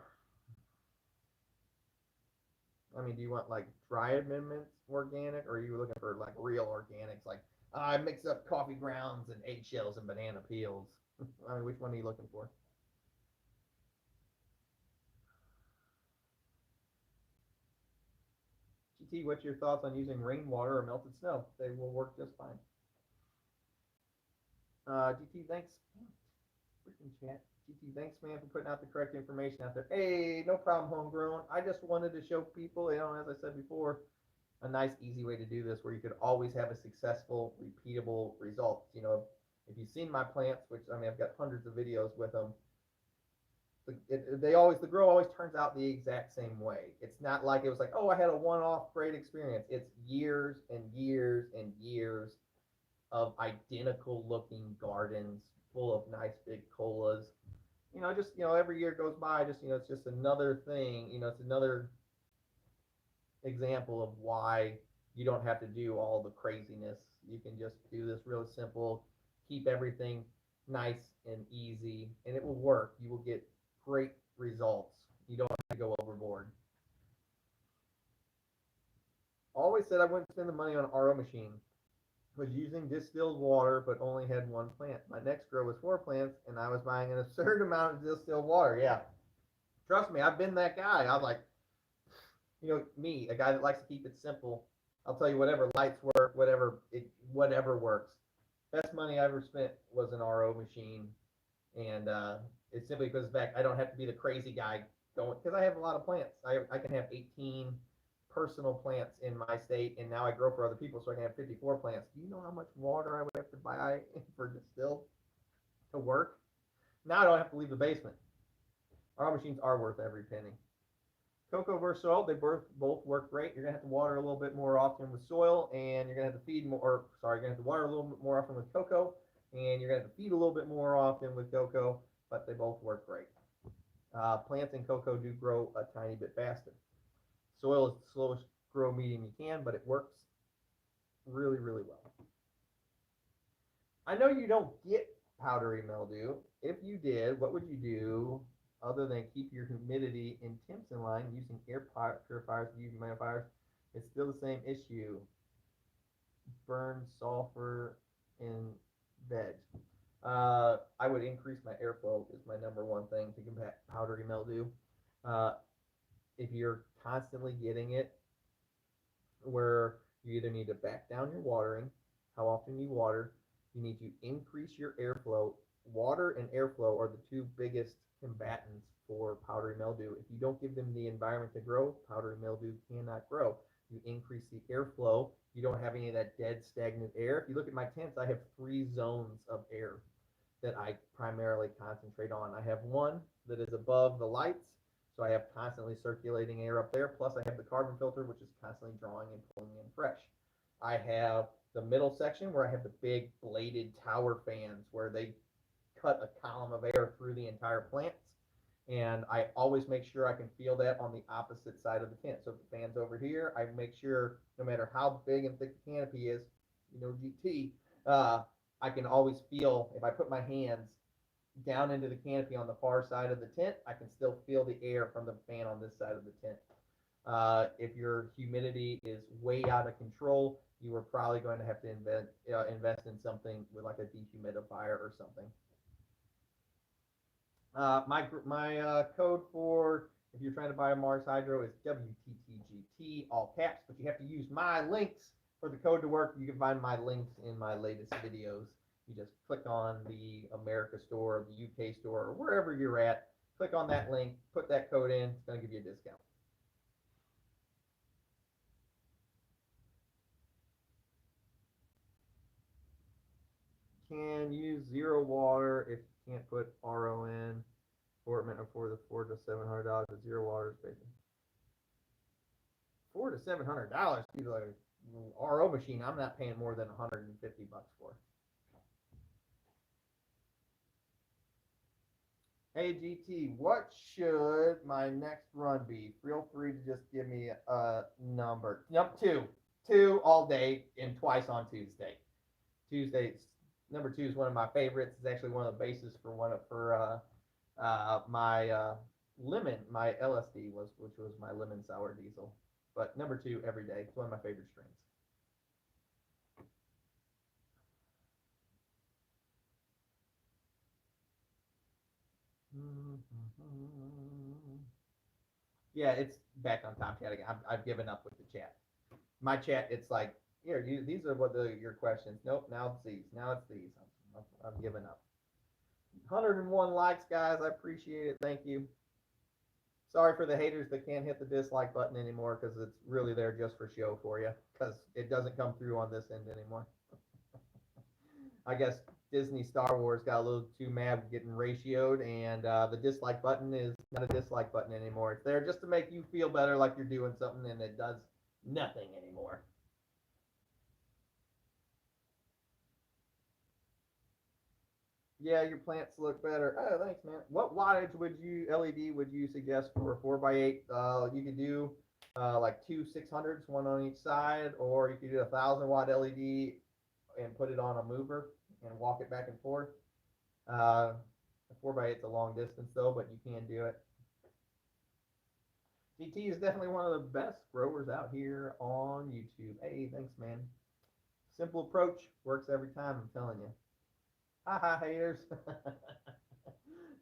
I mean, do you want like dry amendments organic, or are you looking for like real organics? Like, I mix up coffee grounds and eggshells and banana peels. I mean, which one are you looking for? GT, what's your thoughts on using rainwater or melted snow? They will work just fine. GT, thanks. Freaking chat. GT, thanks, man, for putting out the correct information out there. Hey, no problem, homegrown. I just wanted to show people, as I said before, a nice, easy way to do this where you could always have a successful, repeatable result. If you've seen my plants, which I mean, I've got hundreds of videos with them, the grow always turns out the exact same way. It's not like it was like, oh, I had a one-off great experience. It's years and years and years of identical looking gardens full of nice big colas. Every year goes by, it's just another thing. It's another example of why you don't have to do all the craziness. You can just do this real simple, keep everything nice and easy, and it will work. You will get great results. You don't have to go overboard. Always said I wouldn't spend the money on an RO machine. Was using distilled water, but only had 1 plant. My next grow was 4 plants, and I was buying an absurd amount of distilled water. Yeah, trust me, I've been that guy. I'm like, me, a guy that likes to keep it simple. I'll tell you, whatever lights work, whatever works. Best money I ever spent was an RO machine, and it's simply because of the fact I don't have to be the crazy guy going, because I have a lot of plants. I can have 18 personal plants in my state, and now I grow for other people, so I can have 54 plants. Do you know how much water I would have to buy for distilled to work? Now I don't have to leave the basement. RO machines are worth every penny. Cocoa versus soil, they both work great. You're gonna have to water a little bit more often with soil, and you're gonna have to feed more. You're gonna have to water a little bit more often with cocoa, and you're gonna have to feed a little bit more often with cocoa. But they both work great. Plants in cocoa do grow a tiny bit faster. Soil is the slowest grow medium you can, but it works really, really well. I know you don't get powdery mildew. If you did, what would you do other than keep your humidity and temps in line using air purifiers, dehumidifiers? It's still the same issue. Burn sulfur in veg. I would increase my airflow is my number 1 thing to combat powdery mildew. If you're constantly getting it where you either need to back down your watering, how often you water, you need to increase your airflow. Water and airflow are the 2 biggest combatants for powdery mildew. If you don't give them the environment to grow, powdery mildew cannot grow. You increase the airflow, you don't have any of that dead stagnant air. If you look at my tents, I have 3 zones of air. that I primarily concentrate on. I have one that is above the lights, so I have constantly circulating air up there. Plus, I have the carbon filter, which is constantly drawing and pulling in fresh. I have the middle section where I have the big bladed tower fans where they cut a column of air through the entire plants. And I always make sure I can feel that on the opposite side of the tent. So if the fan's over here, I make sure no matter how big and thick the canopy is, GT, I can always feel, if I put my hands down into the canopy on the far side of the tent, I can still feel the air from the fan on this side of the tent. If your humidity is way out of control, you are probably going to have to invest in something with like a dehumidifier or something. My code for if you're trying to buy a Mars Hydro is WTTGT, all caps, but you have to use my links for the code to work. You can find my links in my latest videos. You just click on the America store, the UK store, or wherever you're at. Click on that link, put that code in. It's going to give you a discount. Can use zero water if you can't put RO in. Fortman for the $400 to $700 with zero water spacing. $400 to $700. People like RO machine. I'm not paying more than $150 for. Hey GT, what should my next run be? Feel free to just give me a number. Yep, two all day and twice on Tuesday. Number 2 is one of my favorites. It's actually one of the bases for my lemon, my LSD which was my lemon sour diesel. But number 2 every day. It's one of my favorite strains. Yeah, it's back on top chat again. I've given up with the chat. My chat, it's like, here, these are your questions. Nope, now it's these. Now it's these. I've given up. 101 likes, guys. I appreciate it. Thank you. Sorry for the haters that can't hit the dislike button anymore because it's really there just for show for you because it doesn't come through on this end anymore. I guess Disney Star Wars got a little too mad getting ratioed, and the dislike button is not a dislike button anymore. It's there just to make you feel better like you're doing something, and it does nothing anymore. Yeah, your plants look better. Oh, thanks, man. What wattage LED would you suggest for a 4x8? You could do like two 600s, one on each side, or you could do a 1,000-watt LED and put it on a mover and walk it back and forth. A 4x8's a long distance though, but you can do it. GT is definitely one of the best growers out here on YouTube. Hey, thanks, man. Simple approach works every time, I'm telling you. Haha, haters.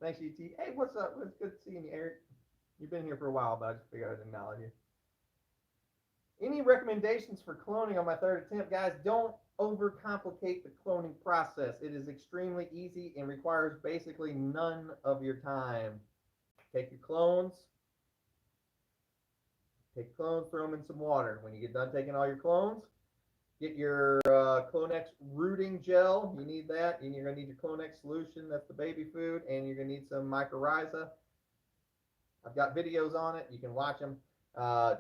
Thanks, GT. Hey, what's up? It's good seeing you, Eric. You've been here for a while, but I just figured I'd acknowledge you. Any recommendations for cloning on my third attempt? Guys, don't overcomplicate the cloning process. It is extremely easy and requires basically none of your time. Take your clones, throw them in some water. When you get done taking all your clones, get your Clonex rooting gel. You need that, and you're going to need your Clonex solution. That's the baby food, and you're going to need some mycorrhiza. I've got videos on it. You can watch them.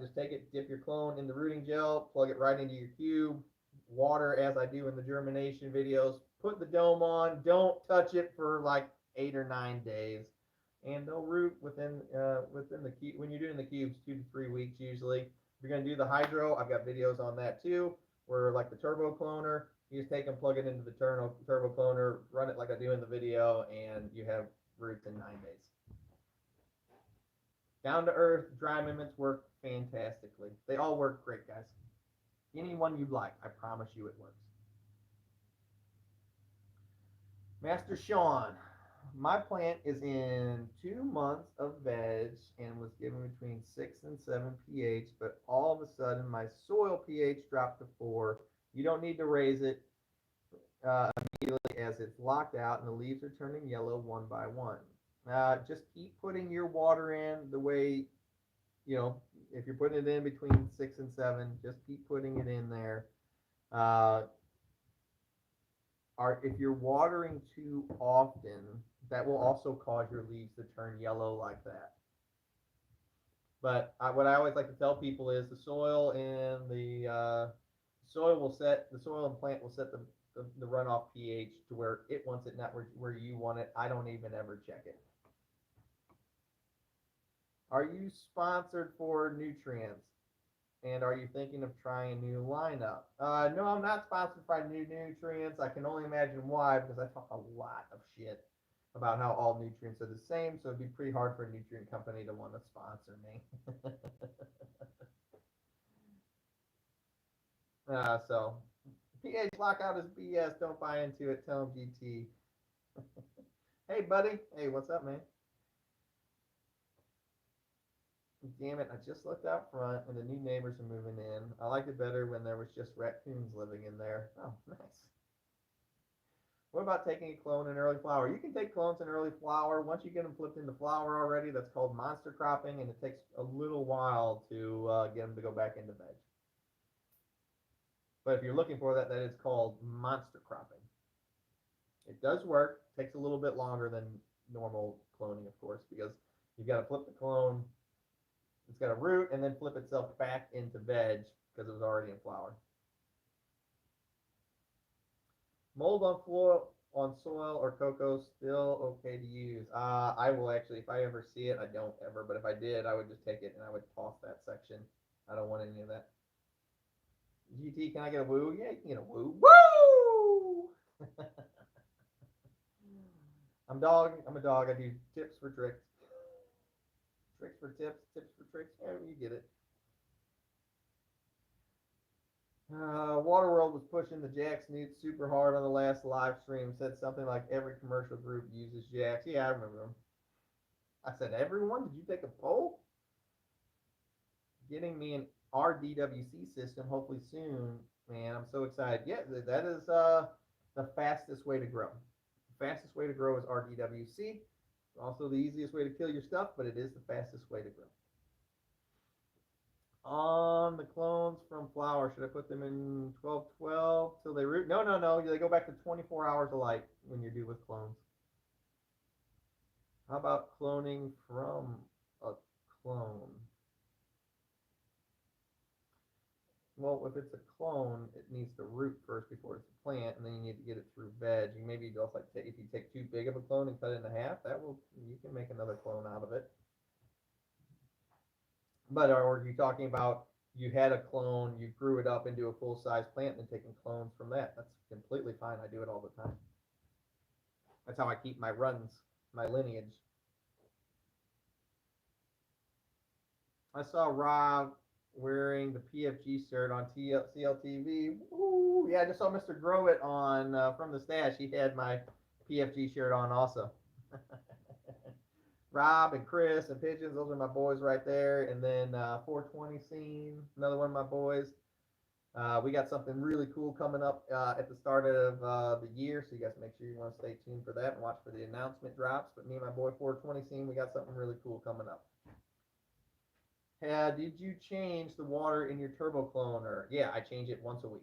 Just take it, dip your clone in the rooting gel, plug it right into your cube, water as I do in the germination videos. Put the dome on. Don't touch it for like 8 or 9 days, and they'll root within the cube. When you're doing the cubes, 2 to 3 weeks usually. If you're going to do the hydro, I've got videos on that too. Where like the turbo cloner, you just take them, plug it into the turbo cloner, run it like I do in the video, and you have roots in 9 days. Down to earth, dry amendments work fantastically. They all work great, guys. Any one you'd like, I promise you it works. Master Sean, my plant is in 2 months of veg and was given between 6 and 7 pH, but all of a sudden my soil pH dropped to 4. You don't need to raise it immediately as it's locked out and the leaves are turning yellow one by one. Just keep putting your water in the way, if you're putting it in between 6 and 7, just keep putting it in there. if you're watering too often, that will also cause your leaves to turn yellow like that. But what I always like to tell people is the soil and the soil and plant will set the runoff pH to where it wants it, not where you want it. I don't even ever check it. Are you sponsored for nutrients? And are you thinking of trying a new lineup? No, I'm not sponsored by new nutrients. I can only imagine why, because I talk a lot of shit about how all nutrients are the same, so it'd be pretty hard for a nutrient company to want to sponsor me. So, pH lockout is BS. Don't buy into it. Tell them GT. Hey, buddy. Hey, what's up, man? Damn it, I just looked out front and the new neighbors are moving in. I liked it better when there was just raccoons living in there. Oh, nice. What about taking a clone in early flower? You can take clones in early flower. Once you get them flipped into flower already, that's called monster cropping, and it takes a little while to get them to go back into veg. But if you're looking for that, that is called monster cropping. It does work. Takes a little bit longer than normal cloning, of course, because you've got to flip the clone. It's got to root and then flip itself back into veg because it was already in flower. Mold on soil or cocoa still okay to use? I will actually, if I ever see it, I don't ever, but if I did, I would just take it and I would toss that section. I don't want any of that. GT, can I get a woo? Yeah, you can get a woo. Woo! I'm a dog. I do tips for tricks. Tricks for tips, tips for tricks. Yeah, you get it. Waterworld was pushing the Jax Newt super hard on the last live stream. Said something like every commercial group uses Jax. Yeah, I remember them. I said, everyone? Did you take a poll? Getting me an RDWC system hopefully soon. Man, I'm so excited. Yeah, that is the fastest way to grow. The fastest way to grow is RDWC. Also the easiest way to kill your stuff, but it is the fastest way to grow. On the clones from flower, should I put them in 12-12 till they root? No, no, no. They go back to 24 hours of light when you're due with clones. How about cloning from a clone? Well, if it's a clone, it needs to root first before it's a plant, and then you need to get it through veg. And maybe just like if you take too big of a clone and cut it in half, you can make another clone out of it. But are you talking about you had a clone, you grew it up into a full size plant, and taking clones from that? That's completely fine. I do it all the time. That's how I keep my runs, my lineage. I saw Rob wearing the PFG shirt on CLTV. Ooh, yeah, I just saw Mr. Growit on from the stash. He had my PFG shirt on also. Rob and Chris and Pigeons, those are my boys right there. And then 420 Scene, another one of my boys. We got something really cool coming up at the start of the year, so you guys make sure you want to stay tuned for that and watch for the announcement drops. But me and my boy 420 Scene, we got something really cool coming up. Did you change the water in your turbo cloner? Yeah, I change it once a week.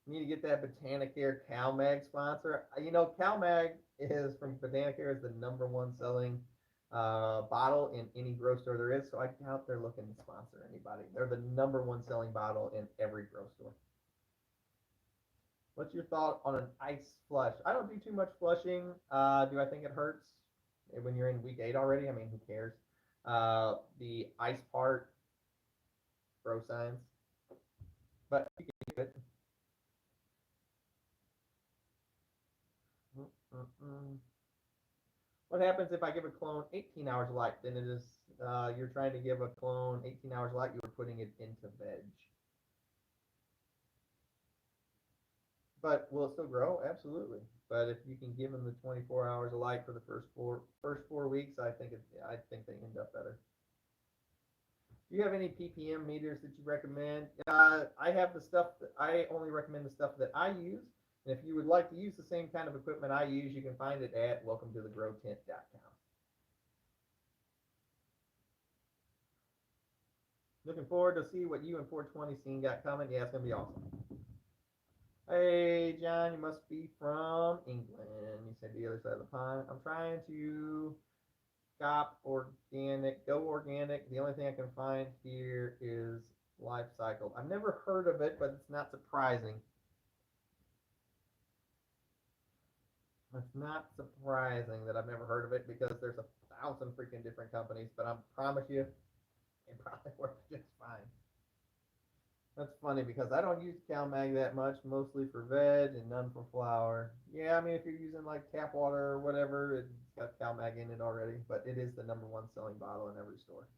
You need to get that Botanicare CalMag sponsor. You know, CalMag is from Botanicare is the #1 selling bottle in any grocery store there is. So I doubt they're looking to sponsor anybody. They're the #1 selling bottle in every grocery store. What's your thought on an ice flush? I don't do too much flushing. Do I think it hurts when you're in week 8 already? I mean, who cares? The ice part, bro science. But you can keep it. What happens if I give a clone 18 hours of light? Then it is you're trying to give a clone 18 hours of light. You were putting it into veg. But will it still grow? Absolutely. But if you can give them the 24 hours of light for the first four weeks, I think they end up better. Do you have any ppm meters that you recommend? I have the stuff that I only recommend the stuff that I use. And if you would like to use the same kind of equipment I use, you can find it at welcometothegrowtent.com. Looking forward to see what you and 420 Scene got coming. Yeah, it's gonna be awesome. Hey, John, you must be from England. You said the other side of the pond. I'm trying to shop organic, go organic. The only thing I can find here is Life Cycle. I've never heard of it, but it's not surprising. It's not surprising that I've never heard of it because there's 1,000 freaking different companies, but I promise you, it probably works just fine. That's funny because I don't use CalMag that much, mostly for veg and none for flower. Yeah, I mean, if you're using like tap water or whatever, it's got CalMag in it already, but it is the #1 selling bottle in every store.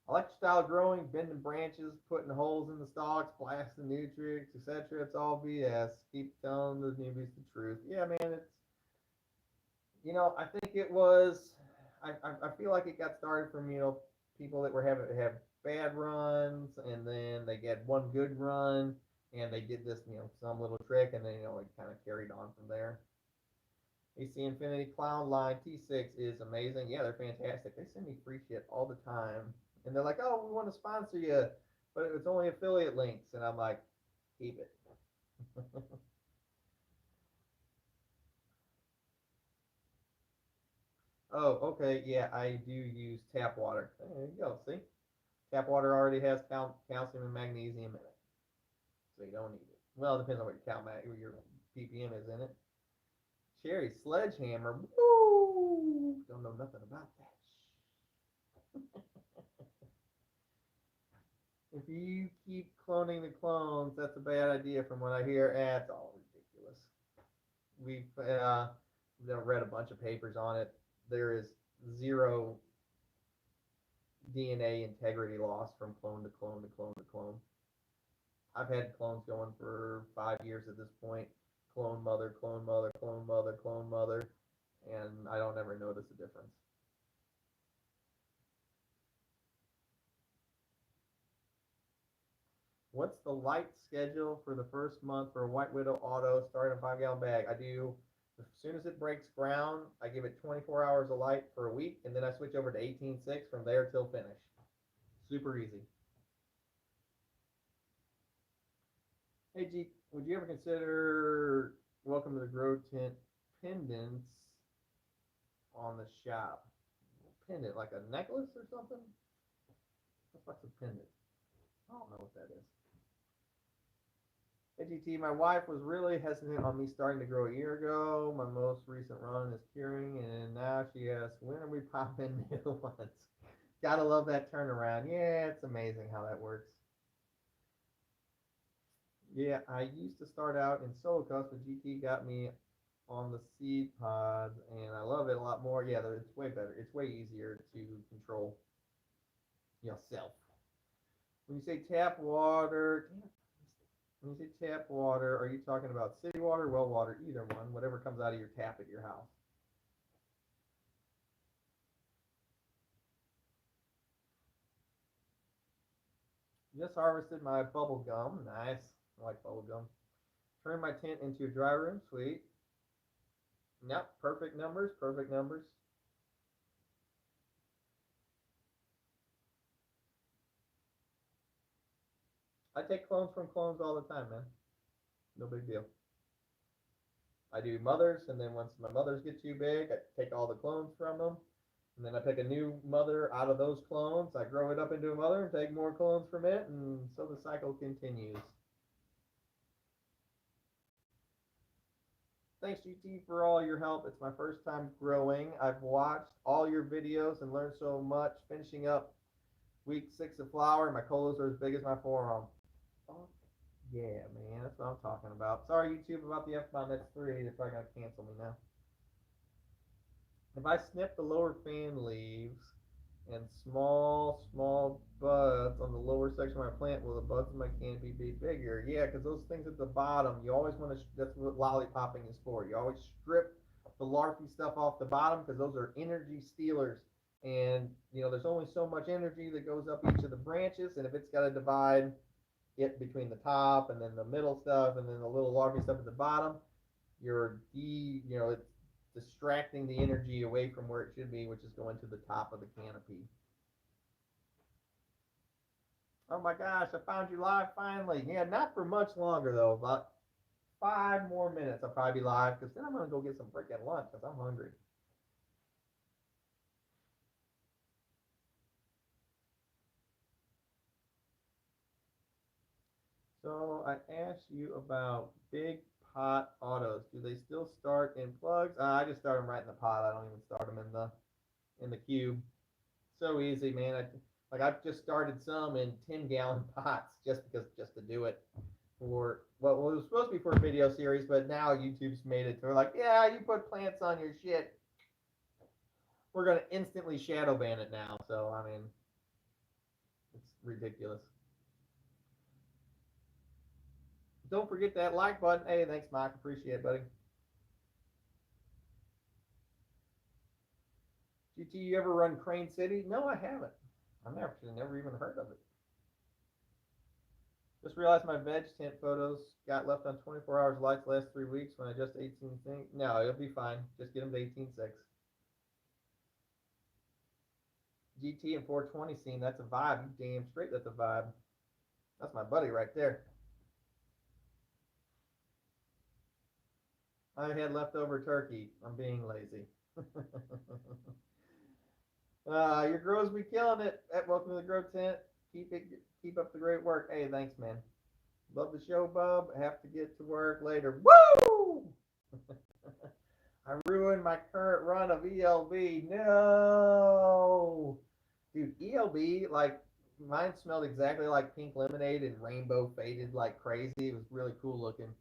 I like style growing, bending branches, putting holes in the stalks, blasting nutrients, etc. It's all BS. Keep telling the newbies the truth. Yeah, man, I think it was. I feel like it got started from people that were having have bad runs, and then they get one good run, and they did this some little trick, and then it kind of carried on from there. AC Infinity Clown Line T6 is amazing. Yeah, they're fantastic. They send me free shit all the time, and they're like, "Oh, we want to sponsor you," but it's only affiliate links, and I'm like, "Keep it." Oh, okay. Yeah, I do use tap water. There you go. See? Tap water already has calcium and magnesium in it, so you don't need it. Well, it depends on what your ppm is in it. Cherry sledgehammer. Woo! Don't know nothing about that. If you keep cloning the clones, that's a bad idea from what I hear. It's all ridiculous. We've read a bunch of papers on it. There is zero DNA integrity loss from clone to clone to clone to clone. I've had clones going for 5 years at this point. Clone mother, clone mother, clone mother, clone mother, and I don't ever notice a difference. What's the light schedule for the first month for a White Widow Auto starting a 5-gallon bag? I do as soon as it breaks ground, I give it 24 hours of light for a week, and then I switch over to 18.6 from there till finish. Super easy. Hey G, would you ever consider welcome to the Grow Tent pendants on the shop? Pendant, like a necklace or something? What's a pendant? I don't know what that is. AGT, my wife was really hesitant on me starting to grow a year ago. My most recent run is curing, and now she asks, when are we popping new ones? Gotta love that turnaround. Yeah, it's amazing how that works. Yeah, I used to start out in solo cuts, but GT got me on the seed pods, and I love it a lot more. Yeah, it's way better. It's way easier to control yourself. When you say tap water, when you say tap water, are you talking about city water, well water, either one, whatever comes out of your tap at your house? Just harvested my bubble gum. Nice. I like bubble gum. Turned my tent into a dry room. Sweet. Yep. Perfect numbers. Perfect numbers. I take clones from clones all the time, man. No big deal. I do mothers, and then once my mothers get too big, I take all the clones from them, and then I pick a new mother out of those clones. I grow it up into a mother and take more clones from it, and so the cycle continues. Thanks, GT, for all your help. It's my first time growing. I've watched all your videos and learned so much. Finishing up week 6 of flower, my colas are as big as my forearm. Oh, yeah, man, that's what I'm talking about. Sorry, YouTube, about the F-bomb. That's 3. They're probably going to cancel me now. If I snip the lower fan leaves and small buds on the lower section of my plant, will the buds in my canopy be bigger? Yeah, because those things at the bottom, you always want to, that's what lollipopping is for. You always strip the larvae stuff off the bottom because those are energy stealers. And, there's only so much energy that goes up each of the branches, and if it's got to divide it between the top and then the middle stuff and then the little larvae stuff at the bottom, it's distracting the energy away from where it should be, which is going to the top of the canopy. Oh my gosh, I found you live finally. Yeah, not for much longer though, but 5 more minutes, I'll probably be live because then I'm going to go get some freaking lunch because I'm hungry. So I asked you about big pot autos. Do they still start in plugs? I just start them right in the pot. I don't even start them in the cube. So easy, man. I've just started some in 10-gallon pots just to do it for well, it was supposed to be for a video series, but now YouTube's made it to where like, yeah, you put plants on your shit, we're gonna instantly shadow ban it now. So I mean, it's ridiculous. Don't forget that like button. Hey, thanks, Mike. Appreciate it, buddy. GT, you ever run Crane City? No, I haven't. I've never even heard of it. Just realized my veg tent photos got left on 24 hours lights last 3 weeks when I just 18 thing. No, it'll be fine. Just get them to 18.6. GT and 420 scene, that's a vibe. You damn straight that's a vibe. That's my buddy right there. I had leftover turkey. I'm being lazy. Your grow's be killing it. Welcome to the grow tent. Keep up the great work. Hey, thanks, man. Love the show, Bub. Have to get to work later. Woo! I ruined my current run of ELB. No, dude, ELB, like mine smelled exactly like pink lemonade and rainbow faded like crazy. It was really cool looking.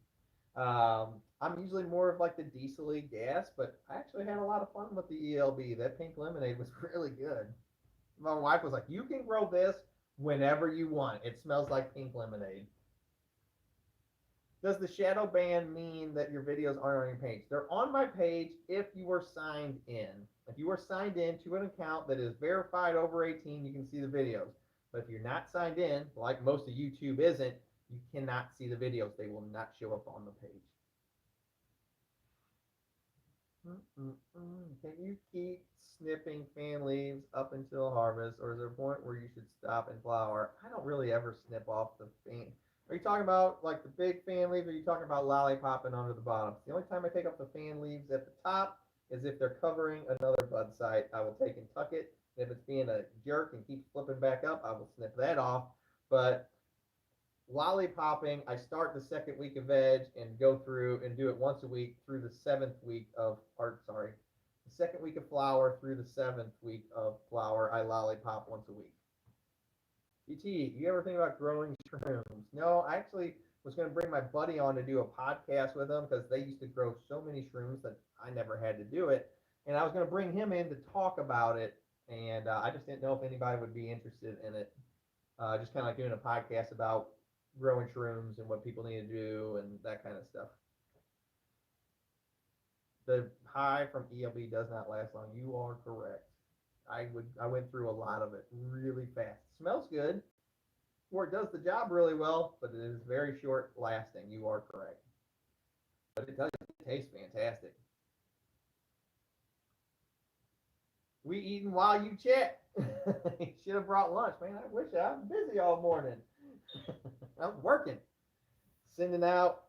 I'm usually more of like the diesel gas, but I actually had a lot of fun with the ELB. That pink lemonade was really good. My wife was like, "You can grow this whenever you want. It smells like pink lemonade." Does the shadow ban mean that your videos aren't on your page? They're on my page if you were signed in. If you are signed in to an account that is verified over 18, you can see the videos. But if you're not signed in, like most of YouTube isn't, you cannot see the videos. They will not show up on the page. Can you keep snipping fan leaves up until harvest, or is there a point where you should stop and flower? I don't really ever snip off the fan. Are you talking about like the big fan leaves, or are you talking about lollipopping under the bottom? The only time I take up the fan leaves at the top is if they're covering another bud site. I will take and tuck it. If it's being a jerk and keeps flipping back up, I will snip that off. But lollipopping, I start the second week of veg and go through and do it once a week through the 7th week of, the second week of flower through the 7th week of flower. I lollipop once a week. GT, you ever think about growing shrooms? No, I actually was going to bring my buddy on to do a podcast with him because they used to grow so many shrooms that I never had to do it. And I was going to bring him in to talk about it. And I just didn't know if anybody would be interested in it. Just kind of like doing a podcast about growing shrooms and what people need to do and that kind of stuff. The high from ELB does not last long. You are correct. I went through a lot of it really fast. It smells good, or it does the job really well, but it is very short lasting. You are correct. But it tastes fantastic. We eating while you chat. You should have brought lunch, man. I wish I was busy all morning. I was working, sending out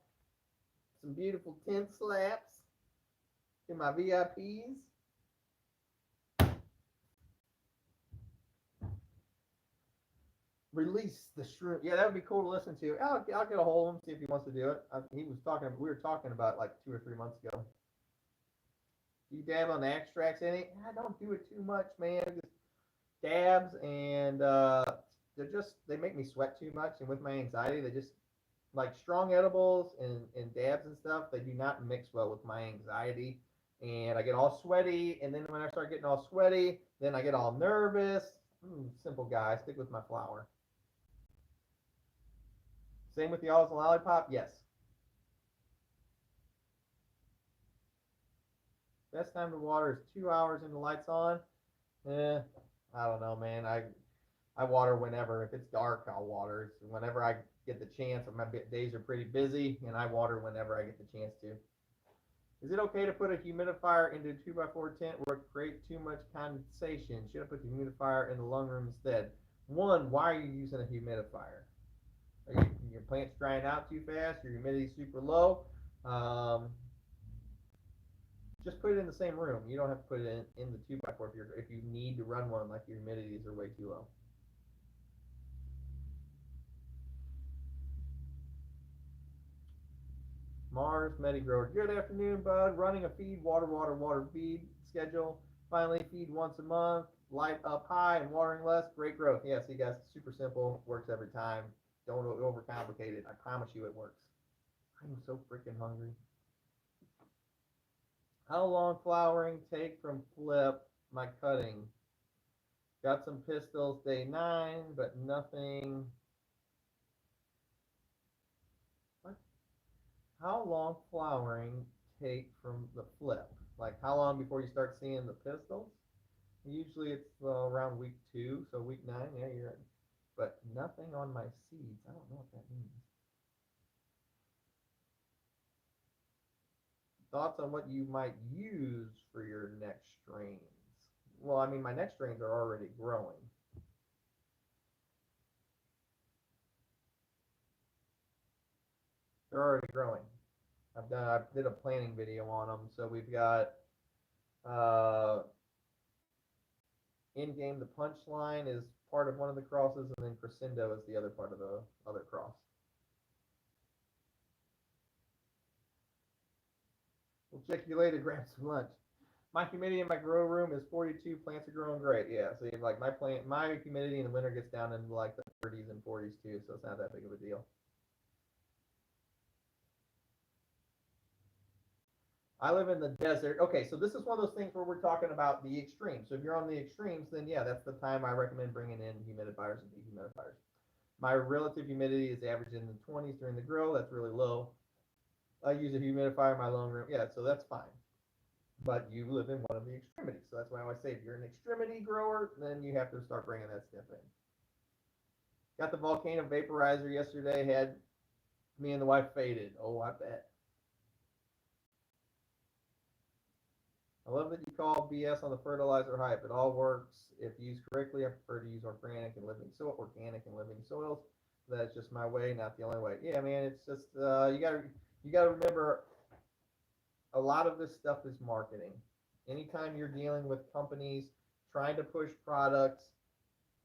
some beautiful tent slaps to my VIPs. Release the shroom. Yeah, that would be cool to listen to. I'll get a hold of him, see if he wants to do it. We were talking about like 2 or 3 months ago. Do you dab on the extracts in it? I don't do it too much, man. Just dabs, and they make me sweat too much, and with my anxiety, they just like strong edibles and dabs and stuff. They do not mix well with my anxiety, and I get all sweaty. And then when I start getting all sweaty, then I get all nervous. Simple guy, stick with my flower. Same with the olives and lollipop. Yes. Best time to water is 2 hours and the lights on. I don't know, man. I water whenever. If it's dark, I'll water. It's whenever I get the chance. My days are pretty busy, and I water whenever I get the chance to. Is it okay to put a humidifier into a 2x4 tent where it creates too much condensation? Should I put the humidifier in the lung room instead? One, why are you using a humidifier? Are your plants drying out too fast? Your humidity super low? Um, just put it in the same room. You don't have to put it in the 2x4 if you need to run one, like your humidities are way too low. Mars Medigrower. Good afternoon, bud. Running a feed, water feed schedule. Finally, feed once a month. Light up high and watering less. Great growth. Yeah, see, guys, it's super simple. Works every time. Don't overcomplicate it. I promise you it works. I'm so freaking hungry. How long flowering take from flip my cutting? Got some pistils day 9, but nothing. What? How long flowering take from the flip? Like how long before you start seeing the pistils? Usually it's around week 2, so week 9, yeah, you're right. But nothing on my seeds. I don't know what that means. Thoughts on what you might use for your next strains? Well, I mean, my next strains are already growing. They're already growing. I did a planning video on them. So we've got uh, in game the punchline is part of one of the crosses, and then crescendo is the other part of the other cross. We'll check you later. Grab some lunch. My humidity in my grow room is 42. Plants are growing great. Yeah, so like my humidity in the winter gets down into like the 30s and 40s too, so it's not that big of a deal. I live in the desert. Okay, so this is one of those things where we're talking about the extremes. So if you're on the extremes, then yeah, that's the time I recommend bringing in humidifiers and dehumidifiers. My relative humidity is average in the 20s during the grow. That's really low. I use a humidifier in my loan room. Yeah, so that's fine. But you live in one of the extremities. So that's why I always say if you're an extremity grower, then you have to start bringing that stuff in. Got the volcano vaporizer yesterday. Had me and the wife faded. Oh, I bet. I love that you call BS on the fertilizer hype. It all works if used correctly. I prefer to use organic and living soils. That's just my way, not the only way. Yeah, man, it's just you gotta remember a lot of this stuff is marketing. Anytime you're dealing with companies trying to push products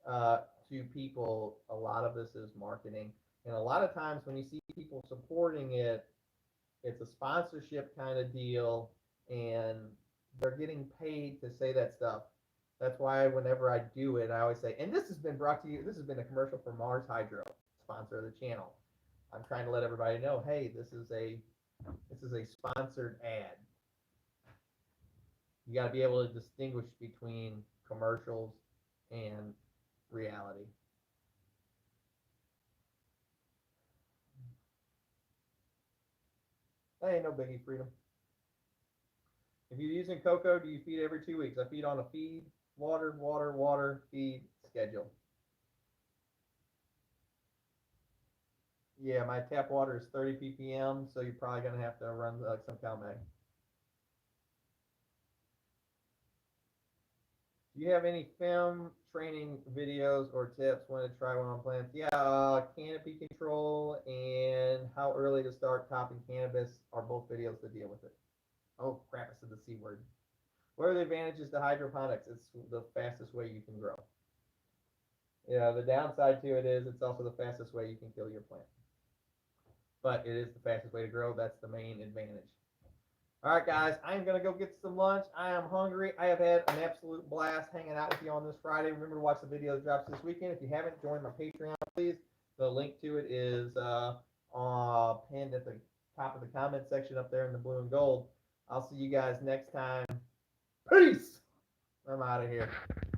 uh, to people, a lot of this is marketing. And a lot of times when you see people supporting it, it's a sponsorship kind of deal, and they're getting paid to say that stuff. That's why whenever I do it, I always say, and this has been brought to you, this has been a commercial for Mars Hydro, sponsor of the channel. I'm trying to let everybody know, hey, this is a sponsored ad. You got to be able to distinguish between commercials and reality. That ain't no biggie, Freedom. If you're using cocoa, do you feed every 2 weeks? I feed on a feed, water, feed schedule. Yeah, my tap water is 30 ppm, so you're probably gonna have to run some CalMag. Do you have any film training videos or tips when to try one on plants? Yeah, canopy control and how early to start topping cannabis are both videos to deal with it. Oh crap! I said the C word. What are the advantages to hydroponics? It's the fastest way you can grow. Yeah, the downside to it is it's also the fastest way you can kill your plant. But it is the fastest way to grow. That's the main advantage. All right, guys, I'm going to go get some lunch. I am hungry. I have had an absolute blast hanging out with you on this Friday. Remember to watch the video that drops this weekend. If you haven't joined my Patreon, please. The link to it is pinned at the top of the comment section up there in the blue and gold. I'll see you guys next time. Peace. I'm out of here.